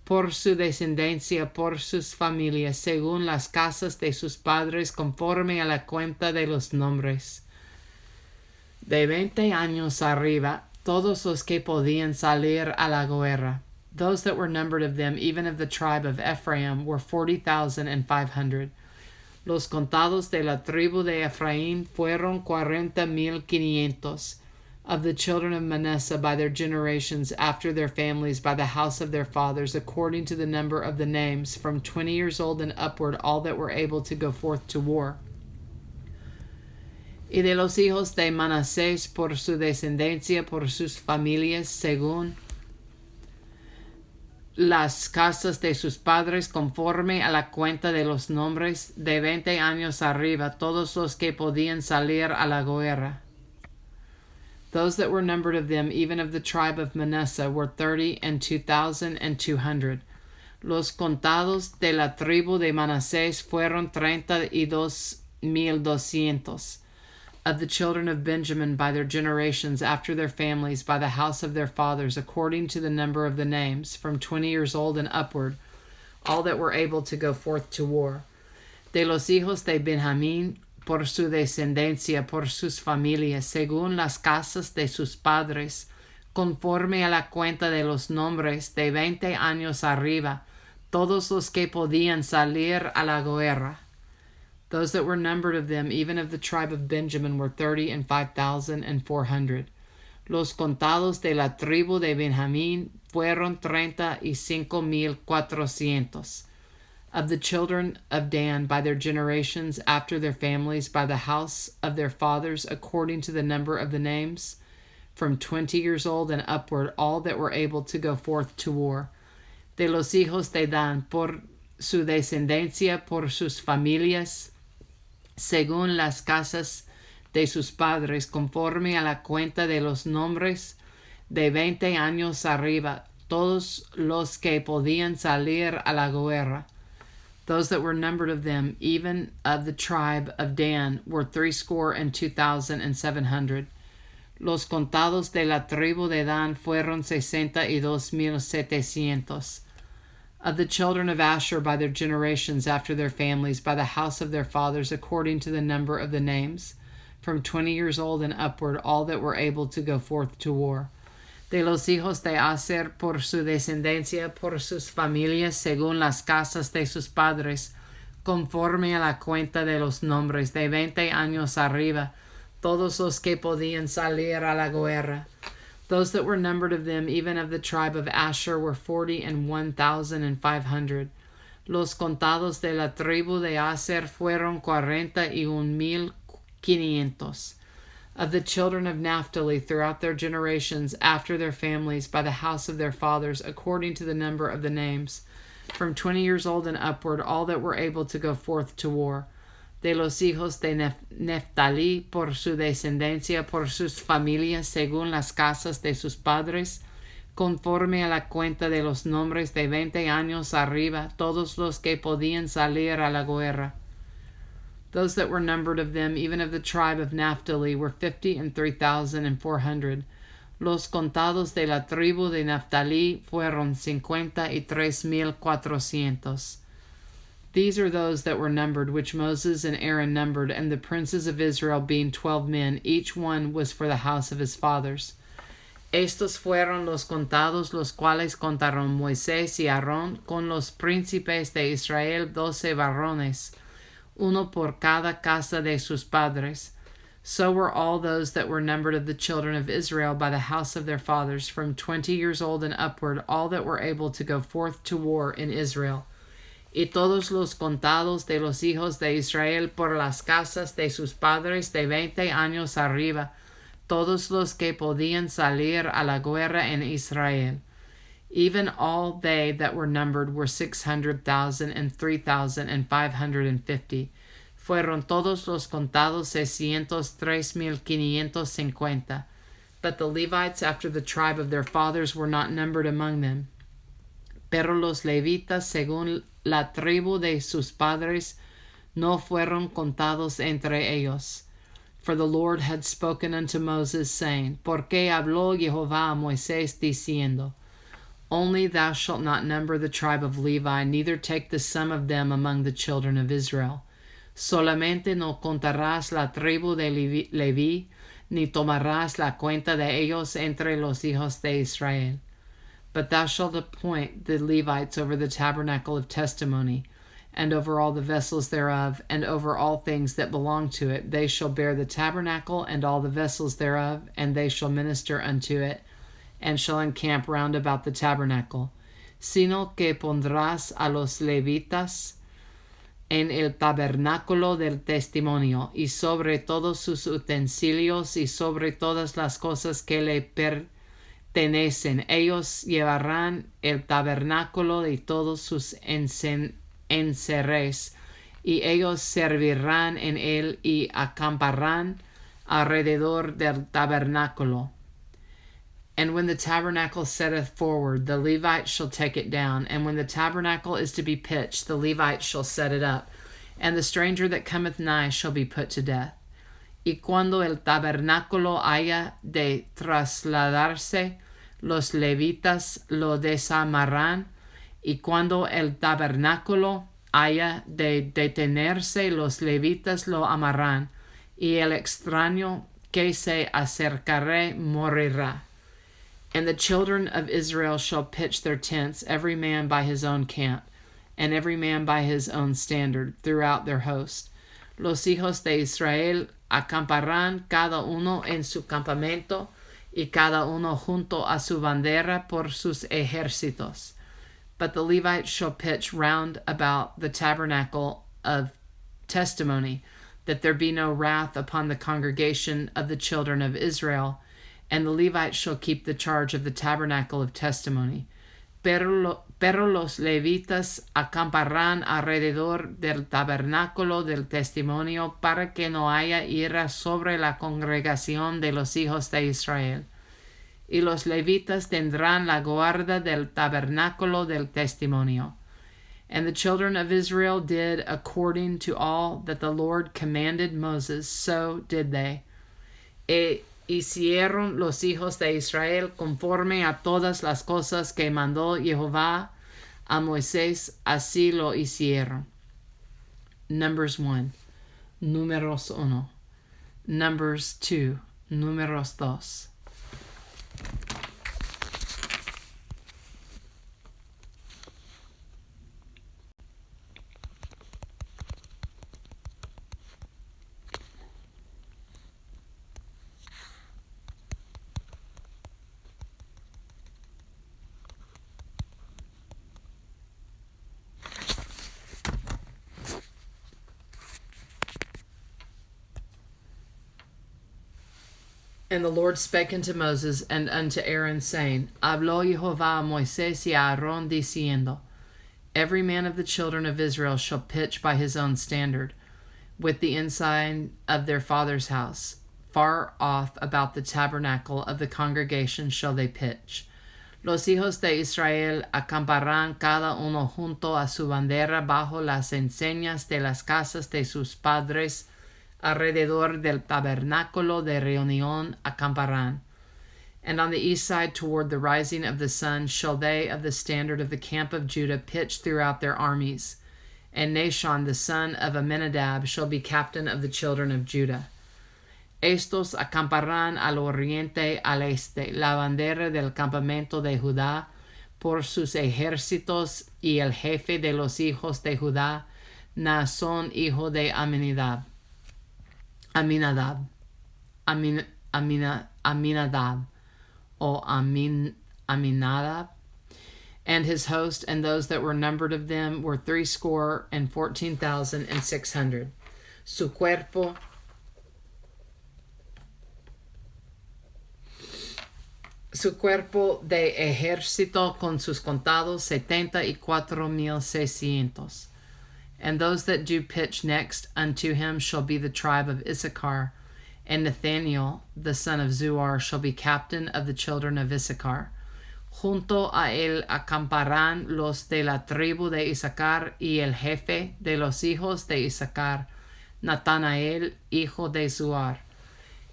[SPEAKER 1] por su descendencia, por sus familias, según las casas de sus padres, conforme a la cuenta de los nombres. De 20 años arriba, todos los que podían salir a la guerra. Those that were numbered of them, even of the tribe of Ephraim, were 40,500. Los contados de la tribu de Efraín fueron 40,500. Of the children of Manasseh, by their generations, after their families, by the house of their fathers, according to the number of the names, from 20 years old and upward, all that were able to go forth to war. Y de los hijos de Manasés, por su descendencia, por sus familias, según las casas de sus padres, conforme a la cuenta de los nombres, de 20 años arriba, todos los que podían salir a la guerra. Those that were numbered of them, even of the tribe of Manasseh, were 32,200. Los contados de la tribu de Manasés fueron 32,200. Of the children of Benjamin, by their generations, after their families, by the house of their fathers, according to the number of the names, from 20 years old and upward, all that were able to go forth to war. De los hijos de Benjamín, por su descendencia, por sus familias, según las casas de sus padres, conforme a la cuenta de los nombres, de 20 años arriba, todos los que podían salir a la guerra. Those that were numbered of them, even of the tribe of Benjamin, were 30,400. Los contados de la tribu de Benjamín fueron 35,400. Of the children of Dan, by their generations, after their families, by the house of their fathers, according to the number of the names, from 20 years old and upward, all that were able to go forth to war. De los hijos de Dan, por su descendencia por sus familias, según las casas de sus padres, conforme a la cuenta de los nombres, de 20 años arriba, todos los que podían salir a la guerra. Those that were numbered of them, even of the tribe of Dan, were 62,700. Los contados de la tribu de Dan fueron 62,700. Of the children of Asher by their generations after their families, by the house of their fathers, according to the number of the names, from 20 years old and upward, all that were able to go forth to war. De los hijos de Aser por su descendencia, por sus familias, según las casas de sus padres, conforme a la cuenta de los nombres, de 20 años arriba, todos los que podían salir a la guerra. Those that were numbered of them, even of the tribe of Asher, were 41,500. Los contados de la tribu de Aser fueron 41,500. Of the children of Naphtali throughout their generations, after their families, by the house of their fathers, according to the number of the names, from 20 years old and upward, all that were able to go forth to war. De los hijos de Neftali, por su descendencia, por sus familias, según las casas de sus padres, conforme a la cuenta de los nombres, de 20 años arriba, todos los que podían salir a la guerra. Those that were numbered of them, even of the tribe of Naphtali, were 53,400. Los contados de la tribu de Naphtali fueron 53,400. These are those that were numbered, which Moses and Aaron numbered, and the princes of Israel being 12 men, each one was for the house of his fathers. Estos fueron los contados, los cuales contaron Moisés y Aarón con los príncipes de Israel, 12 varones, uno por cada casa de sus padres. So were all those that were numbered of the children of Israel by the house of their fathers, from 20 years old and upward, all that were able to go forth to war in Israel. Y todos los contados de los hijos de Israel por las casas de sus padres de 20 años arriba, todos los que podían salir a la guerra en Israel. Even all they that were numbered were 600,000 and 3,550. Fueron todos los contados 603,550. But the Levites after the tribe of their fathers were not numbered among them. Pero los levitas según la tribu de sus padres no fueron contados entre ellos. For the Lord had spoken unto Moses, saying, Porque habló Jehová a Moisés, diciendo, Only thou shalt not number the tribe of Levi, neither take the sum of them among the children of Israel. Solamente no contarás la tribu de Leví, ni tomarás la cuenta de ellos entre los hijos de Israel. But thou shalt appoint the Levites over the tabernacle of testimony, and over all the vessels thereof, and over all things that belong to it. They shall bear the tabernacle and all the vessels thereof, and they shall minister unto it, and shall encamp round about the tabernacle. Sino que pondrás a los levitas en el tabernáculo del testimonio, y sobre todos sus utensilios, y sobre todas las cosas que le pertenecen. Ellos llevarán el tabernáculo y todos sus enseres, y ellos servirán en él y acamparán alrededor del tabernáculo. And when the tabernacle setteth forward, the Levites shall take it down. And when the tabernacle is to be pitched, the Levites shall set it up. And the stranger that cometh nigh shall be put to death. Y cuando el tabernáculo haya de trasladarse, los levitas lo desamarrán. Y cuando el tabernáculo haya de detenerse, los levitas lo amarrán. Y el extraño que se acercare morirá. And the children of Israel shall pitch their tents, every man by his own camp, and every man by his own standard, throughout their host. Los hijos de Israel acamparán cada uno en su campamento, y cada uno junto a su bandera por sus ejércitos. But the Levites shall pitch round about the tabernacle of testimony, that there be no wrath upon the congregation of the children of Israel. And the Levites shall keep the charge of the tabernacle of testimony. Pero los levitas acamparán alrededor del tabernáculo del testimonio para que no haya ira sobre la congregación de los hijos de Israel. Y los levitas tendrán la guarda del tabernáculo del testimonio. And the children of Israel did according to all that the Lord commanded Moses, so did they. E hicieron los hijos de Israel conforme a todas las cosas que mandó Jehová a Moisés, así lo hicieron. Numbers 1, Números 1. Numbers 2, Números 2. And the Lord spake unto Moses and unto Aaron, saying, Habló Jehová a Moisés y a Aarón, diciendo, Every man of the children of Israel shall pitch by his own standard, with the inside of their father's house. Far off about the tabernacle of the congregation shall they pitch. Los hijos de Israel acamparán cada uno junto a su bandera bajo las enseñas de las casas de sus padres, alrededor del tabernáculo de reunión acamparán. And on the east side toward the rising of the sun shall they of the standard of the camp of Judah pitch throughout their armies. And Nashon the son of Amminadab shall be captain of the children of Judah. Estos acamparán al oriente al este, la bandera del campamento de Judá, por sus ejércitos, y el jefe de los hijos de Judá, Naasón hijo de Aminadab, Aminadab, and his host, and those that were numbered of them were 314,600. Su cuerpo de ejército con sus contados 74,600. And those that do pitch next unto him shall be the tribe of Issachar, and Nathaniel the son of Zuar shall be captain of the children of Issachar. Junto a él acamparán los de la tribu de Issacar, y el jefe de los hijos de Issacar, Nathanael hijo de Zuar.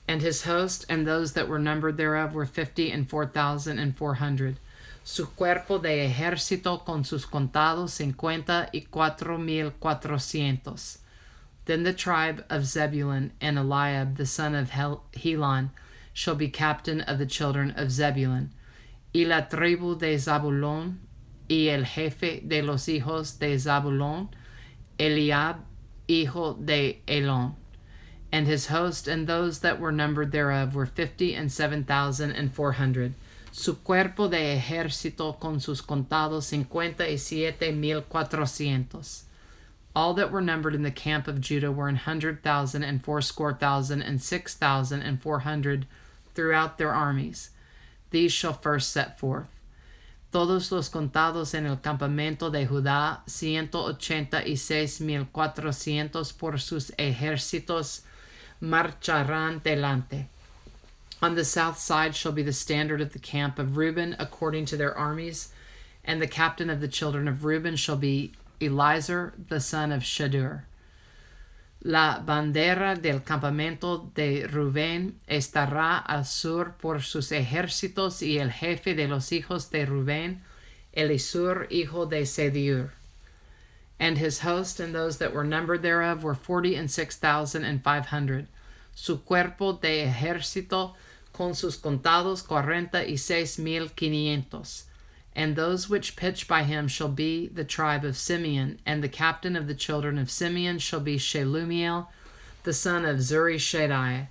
[SPEAKER 1] And his host and those that were numbered thereof were 54,400. Su cuerpo de ejército con sus contados 54,400. Then the tribe of Zebulun, and Eliab the son of Helon shall be captain of the children of Zebulun. Y la tribu de Zabulón, y el jefe de los hijos de Zabulón, Eliab hijo de Elón. And his host and those that were numbered thereof were 57,400. Su cuerpo de ejército con sus contados 57,400. All that were numbered in the camp of Judah were 100,000 and fourscore thousand and 6,400 throughout their armies. These shall first set forth. Todos los contados en el campamento de Judá 186,400 por sus ejércitos marcharán delante. On the south side shall be the standard of the camp of Reuben according to their armies, and the captain of the children of Reuben shall be Elizur the son of Shadur. La bandera del campamento de Rubén estará al sur por sus ejércitos, y el jefe de los hijos de Rubén, Elisur hijo de Sediur. And his host and those that were numbered thereof were 46,500. Su cuerpo de ejército con sus contados 46,500. And those which pitch by him shall be the tribe of Simeon, and the captain of the children of Simeon shall be Shelumiel, the son of Zurishaddai.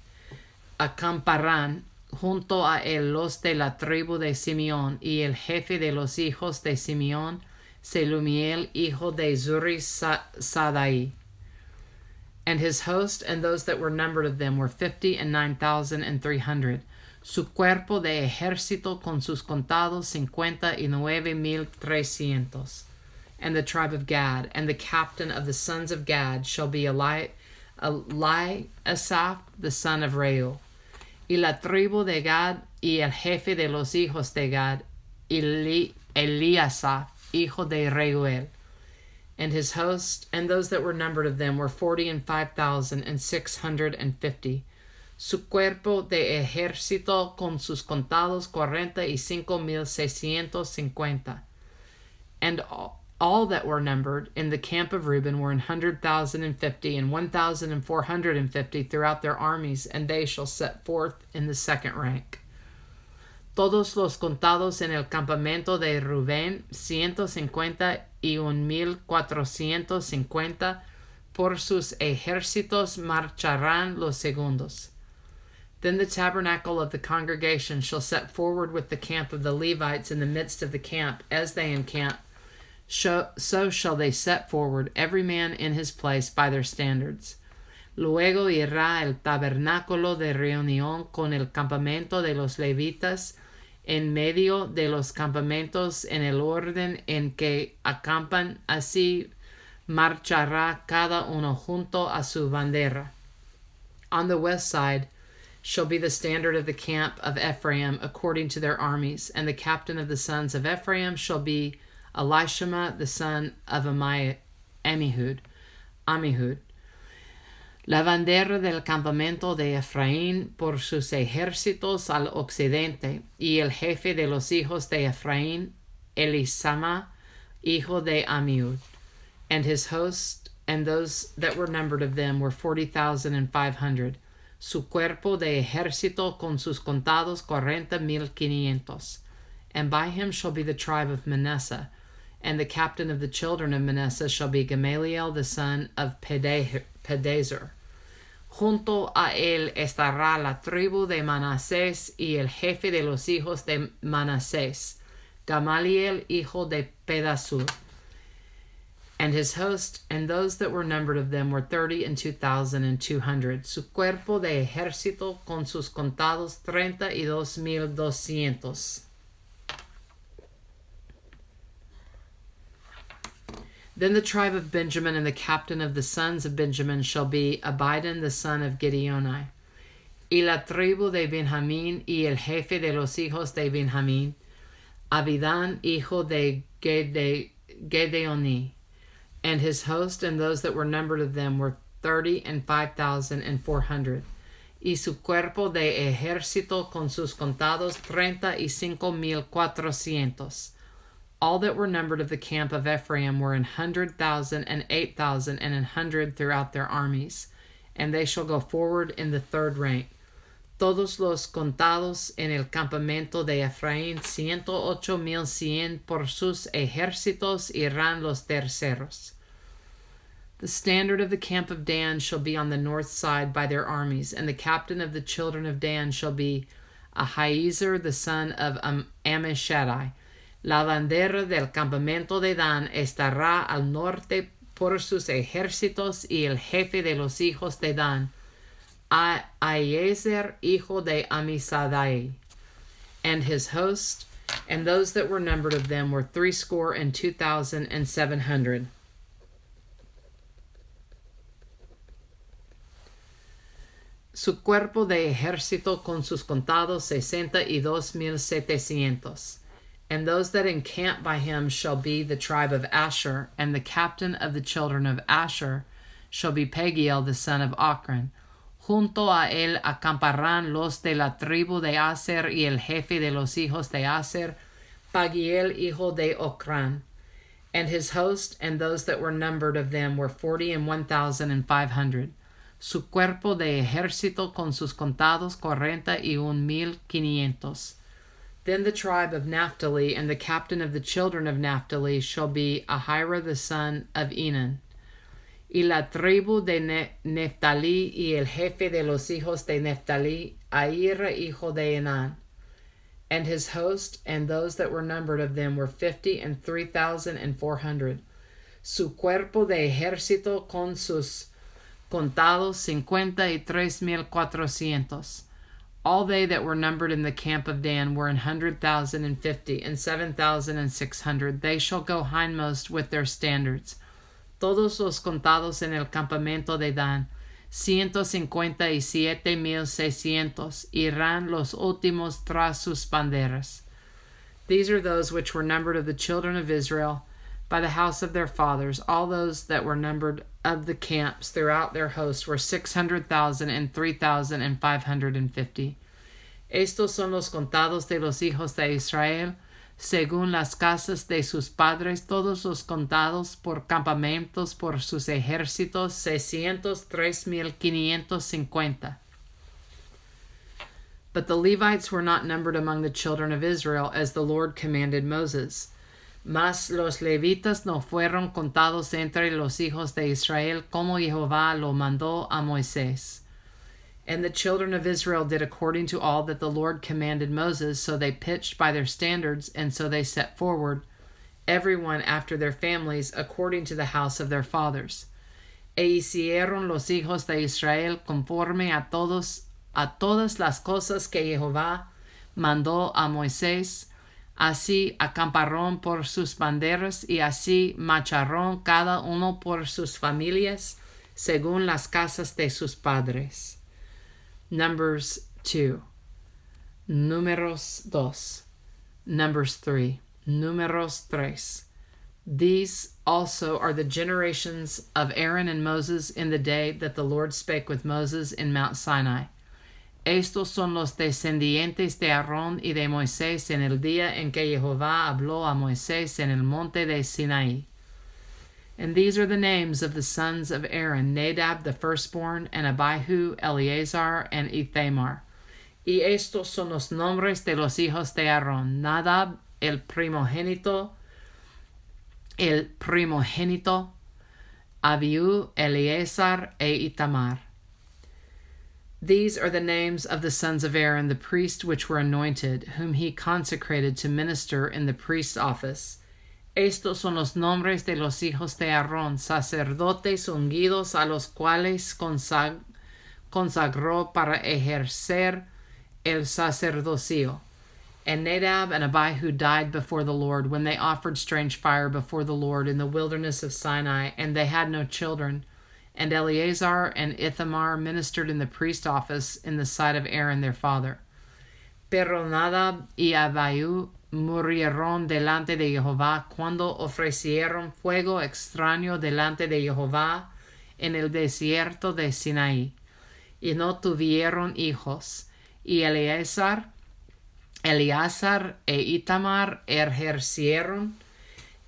[SPEAKER 1] Acamparán junto a él los de la tribu de Simeón, y el jefe de los hijos de Simeón, Selumiel, hijo de Zurishaddai. And his host and those that were numbered of them were 59,300. su cuerpo de ejército con sus contados 59,300. And the tribe of Gad, and the captain of the sons of Gad shall be Eliasaph, the son of Reuel. Y la tribu de Gad, y el jefe de los hijos de Gad, Eliasaph, hijo de Reuel. And his host, and those that were numbered of them, were 40,550. Su cuerpo de ejército con sus contados 45,650. And all that were numbered in the camp of Reuben were 100,050 and 1,450 throughout their armies, and they shall set forth in the second rank. Todos los contados en el campamento de Rubén, 151,450, por sus ejércitos marcharán los segundos. Then the tabernacle of the congregation shall set forward with the camp of the Levites in the midst of the camp, as they encamp. So shall they set forward, every man in his place by their standards. Luego irá el tabernáculo de reunión con el campamento de los levitas en medio de los campamentos en el orden en que acampan, así marchará cada uno junto a su bandera. On the west side shall be the standard of the camp of Ephraim according to their armies, and the captain of the sons of Ephraim shall be Elishama the son of Amihud. La bandera del campamento de Efraín por sus ejércitos al occidente, y el jefe de los hijos de Efraín, Elisama, hijo de Amihud. And his host, and those that were numbered of them, were 40,500. Su cuerpo de ejército con sus contados 40,500. And by him shall be the tribe of Manasseh, and the captain of the children of Manasseh shall be Gamaliel the son of Pedazur. Junto a él estará la tribu de Manasés y el jefe de los hijos de Manasés, Gamaliel hijo de Pedazur. And his host, and those that were numbered of them, were 32,200. Su cuerpo de ejército con sus contados 32,200. Then the tribe of Benjamin, and the captain of the sons of Benjamin shall be Abidan the son of Gideoni. Y la tribu de Benjamín y el jefe de los hijos de Benjamín, Abidan hijo de Gedeoni. And his host, and those that were numbered of them, were 30,500. Y su cuerpo de ejército con sus contados 35,400. All that were numbered of the camp of Ephraim were 100,000 and 8,000 and 100 throughout their armies, and they shall go forward in the third rank. Todos los contados en el campamento de Efraín 108,100 por sus ejércitos irán los terceros. The standard of the camp of Dan shall be on the north side by their armies, and the captain of the children of Dan shall be Ahiezer the son of Ammishaddai. La bandera del campamento de Dan estará al norte por sus ejércitos, y el jefe de los hijos de Dan, Ahiezer hijo de Amisadai. And his host, and those that were numbered of them, were 32,700. Su cuerpo de ejército con sus contados 62,700. And those that encamp by him shall be the tribe of Asher, and the captain of the children of Asher shall be Pagiel the son of Ochran. Junto a él acamparán los de la tribu de Aser, y el jefe de los hijos de Aser, Pagiel hijo de Ochran. And his host, and those that were numbered of them, were 41,500. Su cuerpo de ejército con sus contados 41,500. Then the tribe of Naphtali, and the captain of the children of Naphtali shall be Ahira the son of Enan. Y la tribu de Nephtali, y el jefe de los hijos de Nephtali, Ahira hijo de Enan. And his host, and those that were numbered of them, were 53,400. Su cuerpo de ejército con sus contados 53,400. All they that were numbered in the camp of Dan were 100,050, and 7,600. They shall go hindmost with their standards. Todos los contados en el campamento de Dan, 157,600, irán los últimos tras sus banderas. These are those which were numbered of the children of Israel by the house of their fathers. All those that were numbered of the camps throughout their host were 600,000 and 3,550. Estos son los contados de los hijos de Israel, según las casas de sus padres, todos los contados por campamentos por sus ejércitos, 603,550. But the Levites were not numbered among the children of Israel, as the Lord commanded Moses. Mas los levitas no fueron contados entre los hijos de Israel, como Jehová lo mandó a Moisés. And the children of Israel did according to all that the Lord commanded Moses, so they pitched by their standards, and so they set forward, every one after their families, according to the house of their fathers. E hicieron los hijos de Israel conforme a todas las cosas que Jehová mandó a Moisés. Así acamparon por sus banderas, y así marcharon cada uno por sus familias, según las casas de sus padres. Numbers 2. Números 2. Numbers 3. Números 3. These also are the generations of Aaron and Moses in the day that the Lord spake with Moses in Mount Sinai. Estos son los descendientes de Aarón y de Moisés en el día en que Jehová habló a Moisés en el monte de Sinaí. And these are the names of the sons of Aaron, Nadab the firstborn, and Abihu, Eleazar, and Ithamar. Y estos son los nombres de los hijos de Aarón: Nadab, el primogénito, Abihu, Eleazar, e Ithamar. These are the names of the sons of Aaron, the priest which were anointed, whom he consecrated to minister in the priest's office. Estos son los nombres de los hijos de Aarón, sacerdotes ungidos, a los cuales consagró para ejercer el sacerdocio. And Nadab and Abihu died before the Lord when they offered strange fire before the Lord in the wilderness of Sinai, and they had no children. And Eleazar and Ithamar ministered in the priest's office in the sight of Aaron their father. Pero Nadab y Abihu murieron delante de Jehová cuando ofrecieron fuego extraño delante de Jehová en el desierto de Sinaí, y no tuvieron hijos. Y Eleazar e Ithamar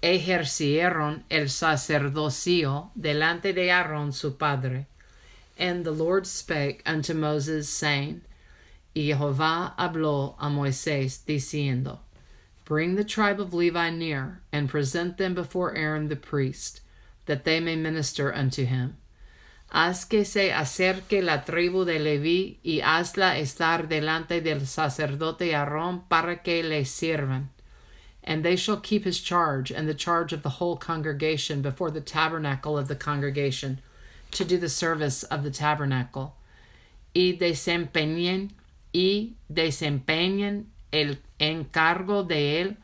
[SPEAKER 1] ejercieron el sacerdocio delante de Aarón su padre. And the Lord spake unto Moses, saying, Y Jehová habló a Moisés, diciendo, Bring the tribe of Levi near, and present them before Aaron the priest, that they may minister unto him. Haz que se acerque la tribu de Leví, y hazla estar delante del sacerdote Aarón, para que le sirvan. And they shall keep his charge, and the charge of the whole congregation before the tabernacle of the congregation, to do the service of the tabernacle. Y desempeñen el encargo de él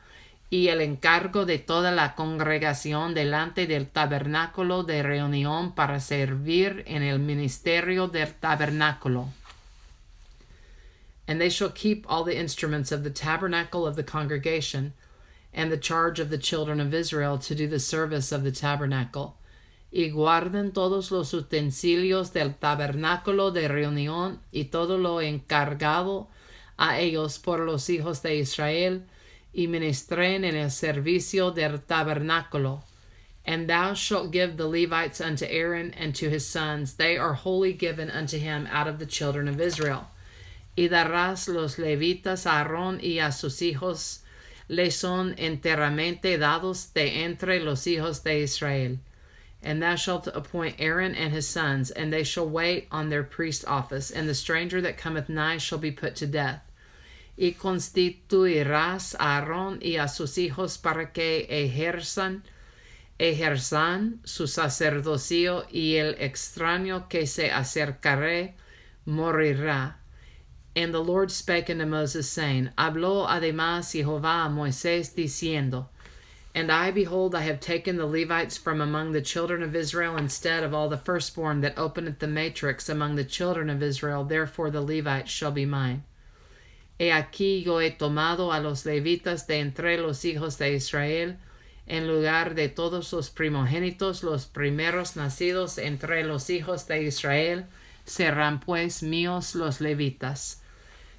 [SPEAKER 1] y el encargo de toda la congregación delante del tabernáculo de reunión para servir en el ministerio del tabernáculo. And they shall keep all the instruments of the tabernacle of the congregation, and the charge of the children of Israel to do the service of the tabernacle. Y guarden todos los utensilios del tabernáculo de reunión y todo lo encargado a ellos por los hijos de Israel, y ministren en el servicio del tabernáculo. And thou shalt give the Levites unto Aaron and to his sons. They are wholly given unto him out of the children of Israel. Y darás los levitas a Aarón y a sus hijos, le son enteramente dados de entre los hijos de Israel. And thou shalt appoint Aaron and his sons, and they shall wait on their priest office, and the stranger that cometh nigh shall be put to death. Y constituirás a Aarón y a sus hijos para que ejerzan su sacerdocio, y el extraño que se acercare morirá. And the Lord spake unto Moses, saying, Habló además Jehová a Moisés, diciendo, And I, behold, I have taken the Levites from among the children of Israel instead of all the firstborn that openeth the matrix among the children of Israel. Therefore the Levites shall be mine. He aquí yo he tomado a los levitas de entre los hijos de Israel, en lugar de todos los primogénitos, los primeros nacidos entre los hijos de Israel, serán pues míos los levitas.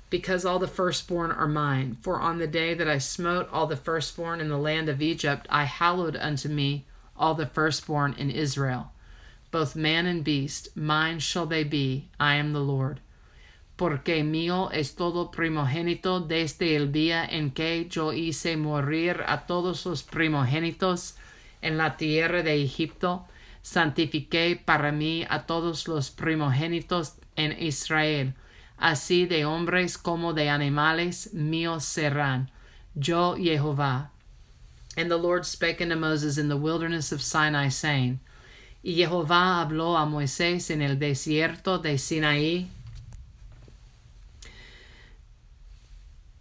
[SPEAKER 1] Because all the firstborn are mine. For on the day that I smote all the firstborn in the land of Egypt, I hallowed unto me all the firstborn in Israel. Both man and beast, mine shall they be, I am the Lord. Porque mío es todo primogénito desde el día en que yo hice morir a todos los primogénitos en la tierra de Egipto, santifiqué para mí a todos los primogénitos en Israel. Así de hombres como de animales míos serán, yo Jehová. And the Lord spake unto Moses in the wilderness of Sinai, saying, Y Jehová habló a Moisés en el desierto de Sinaí,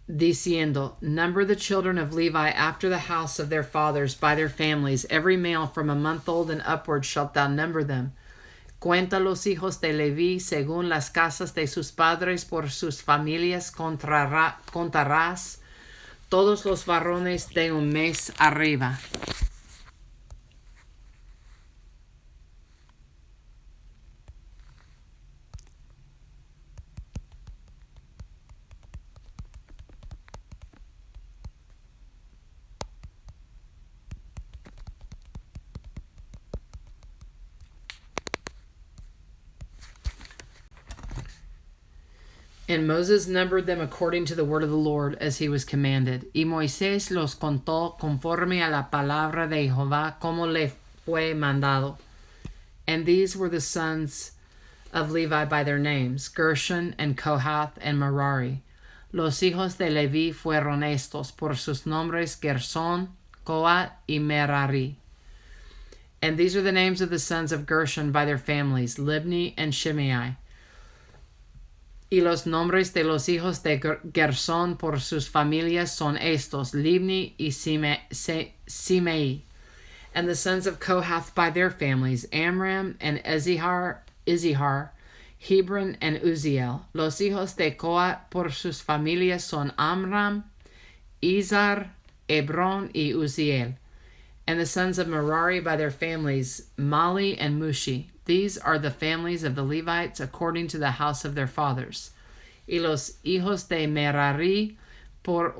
[SPEAKER 1] diciendo, Number the children of Levi after the house of their fathers by their families, every male from a month old and upward shalt thou number them. Cuenta los hijos de Leví según las casas de sus padres por sus familias contarás todos los varones de un mes arriba. And Moses numbered them according to the word of the Lord, as he was commanded. Y Moisés los contó conforme a la palabra de Jehová, como le fue mandado. And these were the sons of Levi by their names, Gershon and Kohath and Merari. Los hijos de Leví fueron estos, por sus nombres Gershon, Kohath y Merari. And these are the names of the sons of Gershon by their families, Libni and Shimei. Y los nombres de los hijos de Gershon por sus familias son estos, Libni y Simei. And the sons of Kohath by their families, Amram and Izihar, Hebron and Uziel. Los hijos de Kohath por sus familias son Amram, Izhar, Hebron y Uziel. And the sons of Merari by their families, Mali and Mushi. These are the families of the Levites according to the house of their fathers. Y los hijos de Merari por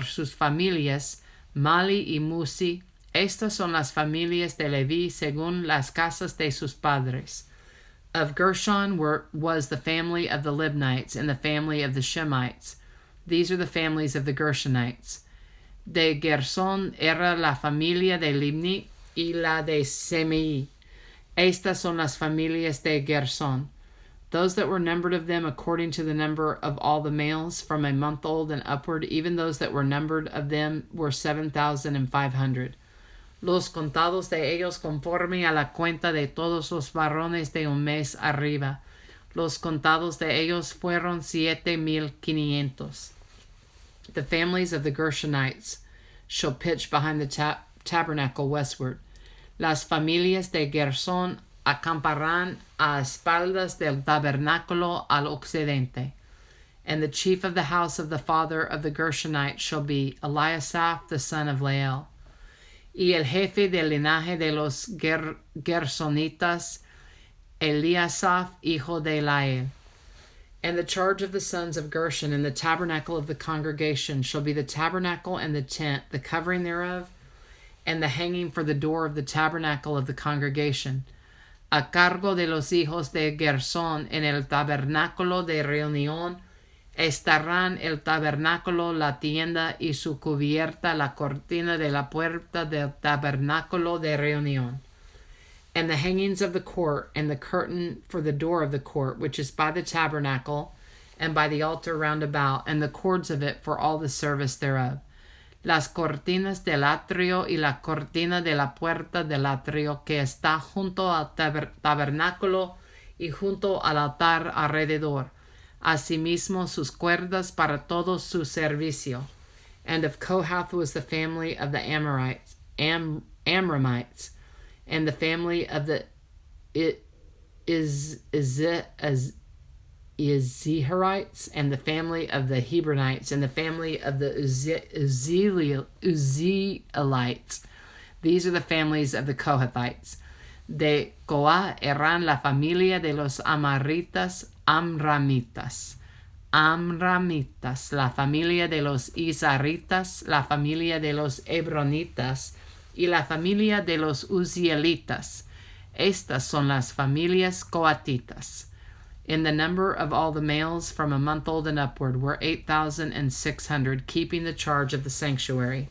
[SPEAKER 1] sus familias, Mali y Musi. Estas son las familias de Leví según las casas de sus padres. Of Gershon was the family of the Libnites and the family of the Shemites. These are the families of the Gershonites. De Gershon era la familia de Libni y la de Simei. Estas son las familias de Gershon. Those that were numbered of them according to the number of all the males from a month old and upward, even those that were numbered of them were 7,500. Los contados de ellos conforme a la cuenta de todos los varones de un mes arriba. Los contados de ellos fueron 7,500. The families of the Gershonites shall pitch behind the tabernacle westward. Las familias de Gershon acamparán a espaldas del tabernáculo al occidente. And the chief of the house of the father of the Gershonites shall be Eliasaph the son of Lael. Y el jefe del linaje de los Gershonitas, Eliasaph hijo de Lael. And the charge of the sons of Gershon in the tabernacle of the congregation shall be the tabernacle and the tent, the covering thereof, and the hanging for the door of the tabernacle of the congregation. A cargo de los hijos de Gershon en el tabernáculo de reunión estarán el tabernáculo, la tienda y su cubierta, la cortina de la puerta del tabernáculo de reunión. And the hangings of the court, and the curtain for the door of the court, which is by the tabernacle, and by the altar round about, and the cords of it for all the service thereof. Las cortinas del atrio y la cortina de la puerta del atrio que está junto al tabernáculo y junto al altar alrededor. asimismo sus cuerdas para todo su servicio. And of Kohath was the family of the Amorites, Amramites, and the family of the Iziharites, and the family of the Hebronites, and the family of the Uzzielites. These are the families of the Kohathites. De Koah eran la familia de los Amramitas, la familia de los Izharitas, la familia de los Hebronitas y la familia de los Uzzielitas. Estas son las familias Coatitas. In the number of all the males from a month old and upward were 8,600, keeping the charge of the sanctuary.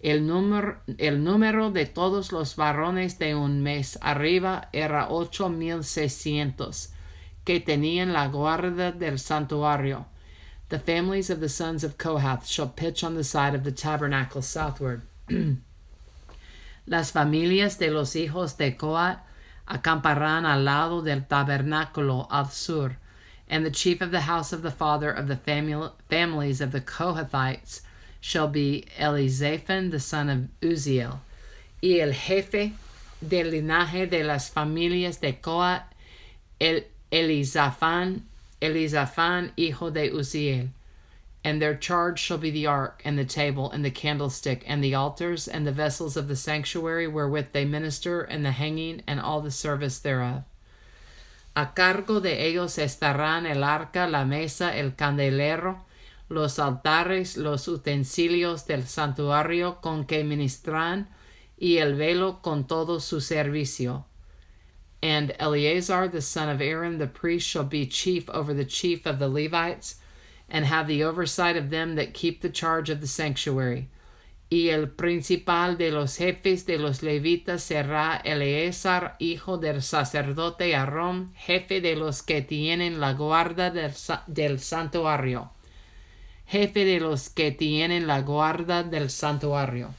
[SPEAKER 1] El número de todos los varones de un mes arriba era 8,600, que tenían la guarda del santuario. The families of the sons of Kohath shall pitch on the side of the tabernacle southward. Las familias de los hijos de Kohath acamparán al lado del tabernáculo al sur, and the chief of the house of the father of the families of the Kohathites shall be Elizaphan the son of Uzziel, y el jefe del linaje de las familias de Kohath, Elizaphan, hijo de Uzziel. And their charge shall be the ark, and the table, and the candlestick, and the altars, and the vessels of the sanctuary wherewith they minister, and the hanging, and all the service thereof. A cargo de ellos estarán el arca, la mesa, el candelero, los altares, los utensilios del santuario con que ministran, y el velo con todo su servicio. And Eleazar the son of Aaron the priest shall be chief over the chief of the Levites, and have the oversight of them that keep the charge of the sanctuary. Y el principal de los jefes de los levitas será Eleazar, hijo del sacerdote Aarón, jefe de los que tienen la guarda del santuario. Jefe de los que tienen la guarda del santuario.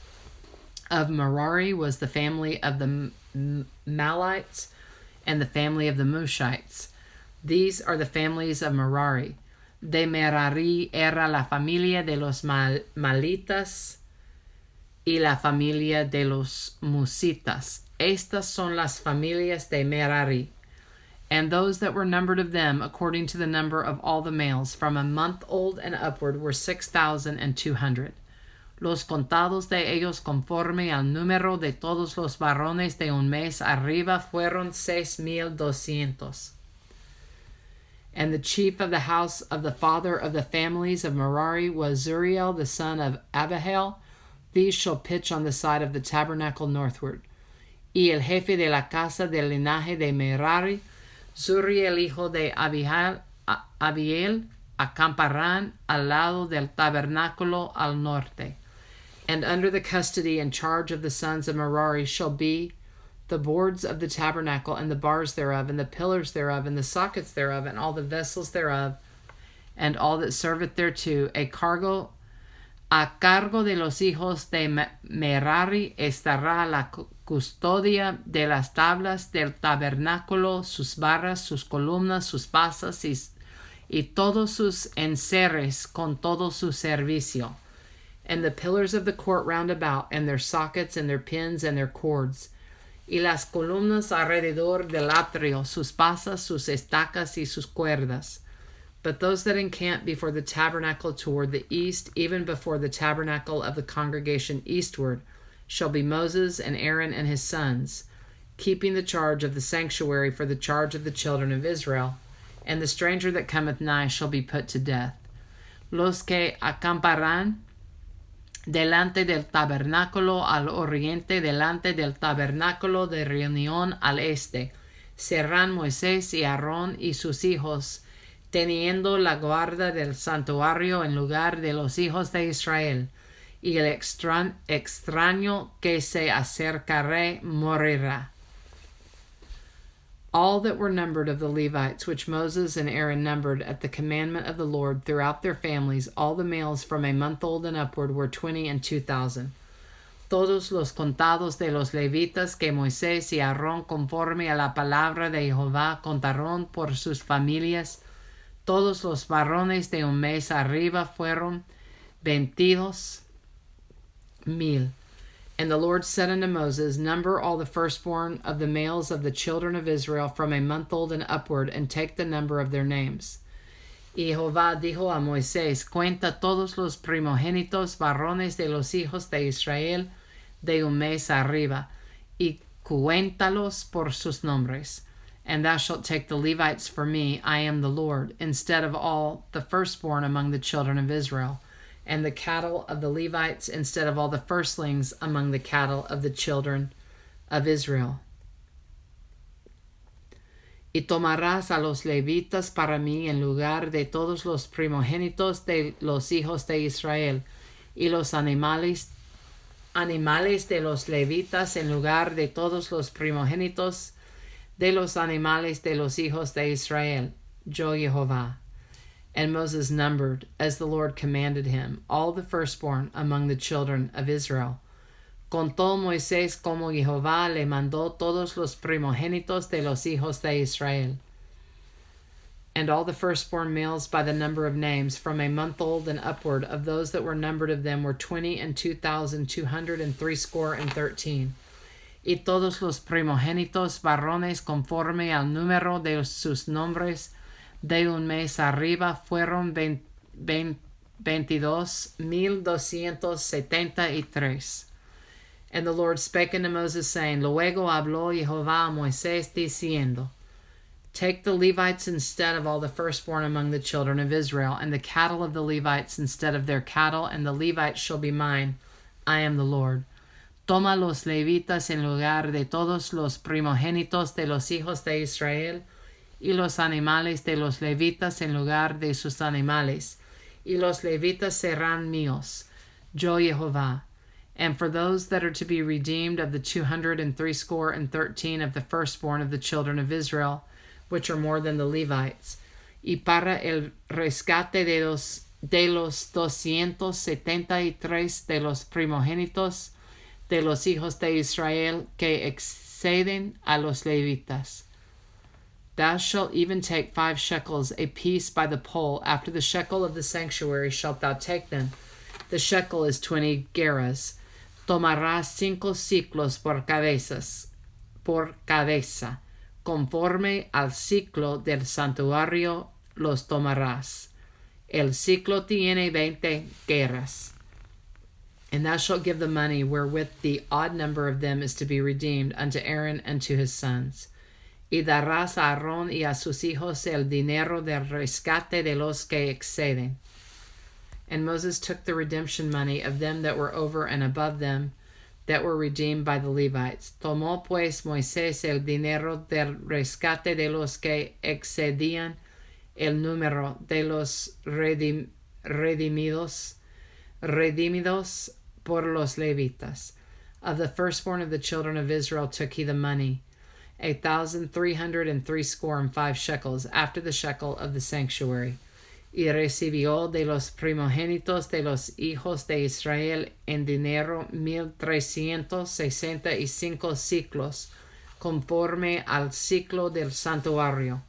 [SPEAKER 1] Of Merari was the family of the Malites, and the family of the Mushites. These are the families of Merari. De Merari era la familia de los Malitas y la familia de los Musitas. Estas son las familias de Merari. And those that were numbered of them, according to the number of all the males, from a month old and upward, were 6,200. Los contados de ellos conforme al número de todos los varones de un mes arriba fueron 6,200. And the chief of the house of the father of the families of Merari was Zuriel the son of Abihail. These shall pitch on the side of the tabernacle northward. Y el jefe de la casa del linaje de Merari, Zuriel hijo de Abiel, acamparán al lado del tabernáculo al norte. And under the custody and charge of the sons of Merari shall be the boards of the tabernacle, and the bars thereof, and the pillars thereof, and the sockets thereof, and all the vessels thereof, and all that serveth thereto. A cargo de los hijos de Merari estará la custodia de las tablas del tabernáculo, sus barras, sus columnas, sus basas, y todos sus enseres con todo su servicio. And the pillars of the court round about, and their sockets, and their pins, and their cords. Y las columnas alrededor del atrio, sus basas, sus estacas, y sus cuerdas. But those that encamp before the tabernacle toward the east, even before the tabernacle of the congregation eastward, shall be Moses and Aaron and his sons, keeping the charge of the sanctuary for the charge of the children of Israel. And the stranger that cometh nigh shall be put to death. Los que acamparán delante del tabernáculo al oriente, delante del tabernáculo de reunión al este, serán Moisés y Aarón y sus hijos, teniendo la guarda del santuario en lugar de los hijos de Israel, y el extraño que se acercará morirá. All that were numbered of the Levites, which Moses and Aaron numbered at the commandment of the Lord throughout their families, all the males from a month old and upward were 22,000. Todos los contados de los levitas que Moisés y Aarón conforme a la palabra de Jehová contaron por sus familias, Todos los varones de un mes arriba fueron 22,000. And the Lord said unto Moses, Number all the firstborn of the males of the children of Israel from a month old and upward, and take the number of their names. Y Jehová dijo a Moisés, Cuenta todos los primogénitos varones de los hijos de Israel de un mes arriba, y cuéntalos por sus nombres. And thou shalt take the Levites for me, I am the Lord, instead of all the firstborn among the children of Israel, and the cattle of the Levites instead of all the firstlings among the cattle of the children of Israel. Y tomarás a los levitas para mí en lugar de todos los primogénitos de los hijos de Israel, y los animales de los levitas en lugar de todos los primogénitos de los animales de los hijos de Israel, yo Jehová. And Moses numbered, as the Lord commanded him, all the firstborn among the children of Israel. Contó Moisés como Jehová le mandó todos los primogénitos de los hijos de Israel. And all the firstborn males by the number of names, from a month old and upward, of those that were numbered of them were 20,213. Y todos los primogénitos varones conforme al número de sus nombres de un mes arriba fueron 22,273. And the Lord spake unto Moses, saying, Luego habló Jehová a Moisés, diciendo, Take the Levites instead of all the firstborn among the children of Israel, and the cattle of the Levites instead of their cattle, and the Levites shall be mine. I am the Lord. Toma los levitas en lugar de todos los primogénitos de los hijos de Israel, y los animales de los levitas en lugar de sus animales, y los levitas serán míos, yo Jehová. And for those that are to be redeemed of the 213 of the firstborn of the children of Israel, which are more than the Levites, y para el rescate de los 273 de los primogénitos de los hijos de Israel que exceden a los levitas. Thou shalt even take 5 shekels a piece by the poll. After the shekel of the sanctuary shalt thou take them. The shekel is 20 gerahs. Tomarás 5 ciclos por cabeza. Conforme al ciclo del santuario los tomarás. El ciclo tiene 20 gerahs. And thou shalt give the money wherewith the odd number of them is to be redeemed unto Aaron and to his sons. Y darás a Aarón y a sus hijos el dinero del rescate de los que exceden. And Moses took the redemption money of them that were over and above them, that were redeemed by the Levites. Tomó pues Moisés el dinero del rescate de los que excedían el número de los redimidos por los levitas. Of the firstborn of the children of Israel took he the money, 1,365 shekels, after the shekel of the sanctuary. Y recibió de los primogénitos de los hijos de Israel en dinero 1,365 ciclos, conforme al ciclo del santuario.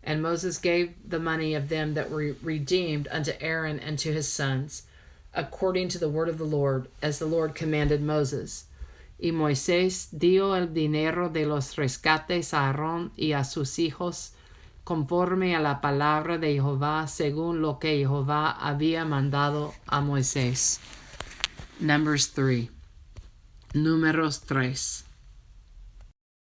[SPEAKER 1] And Moses gave the money of them that were redeemed unto Aaron and to his sons, according to the word of the Lord, as the Lord commanded Moses. Y Moisés dio el dinero de los rescates a Aarón y a sus hijos, conforme a la palabra de Jehová, según lo que Jehová había mandado a Moisés. Números 3.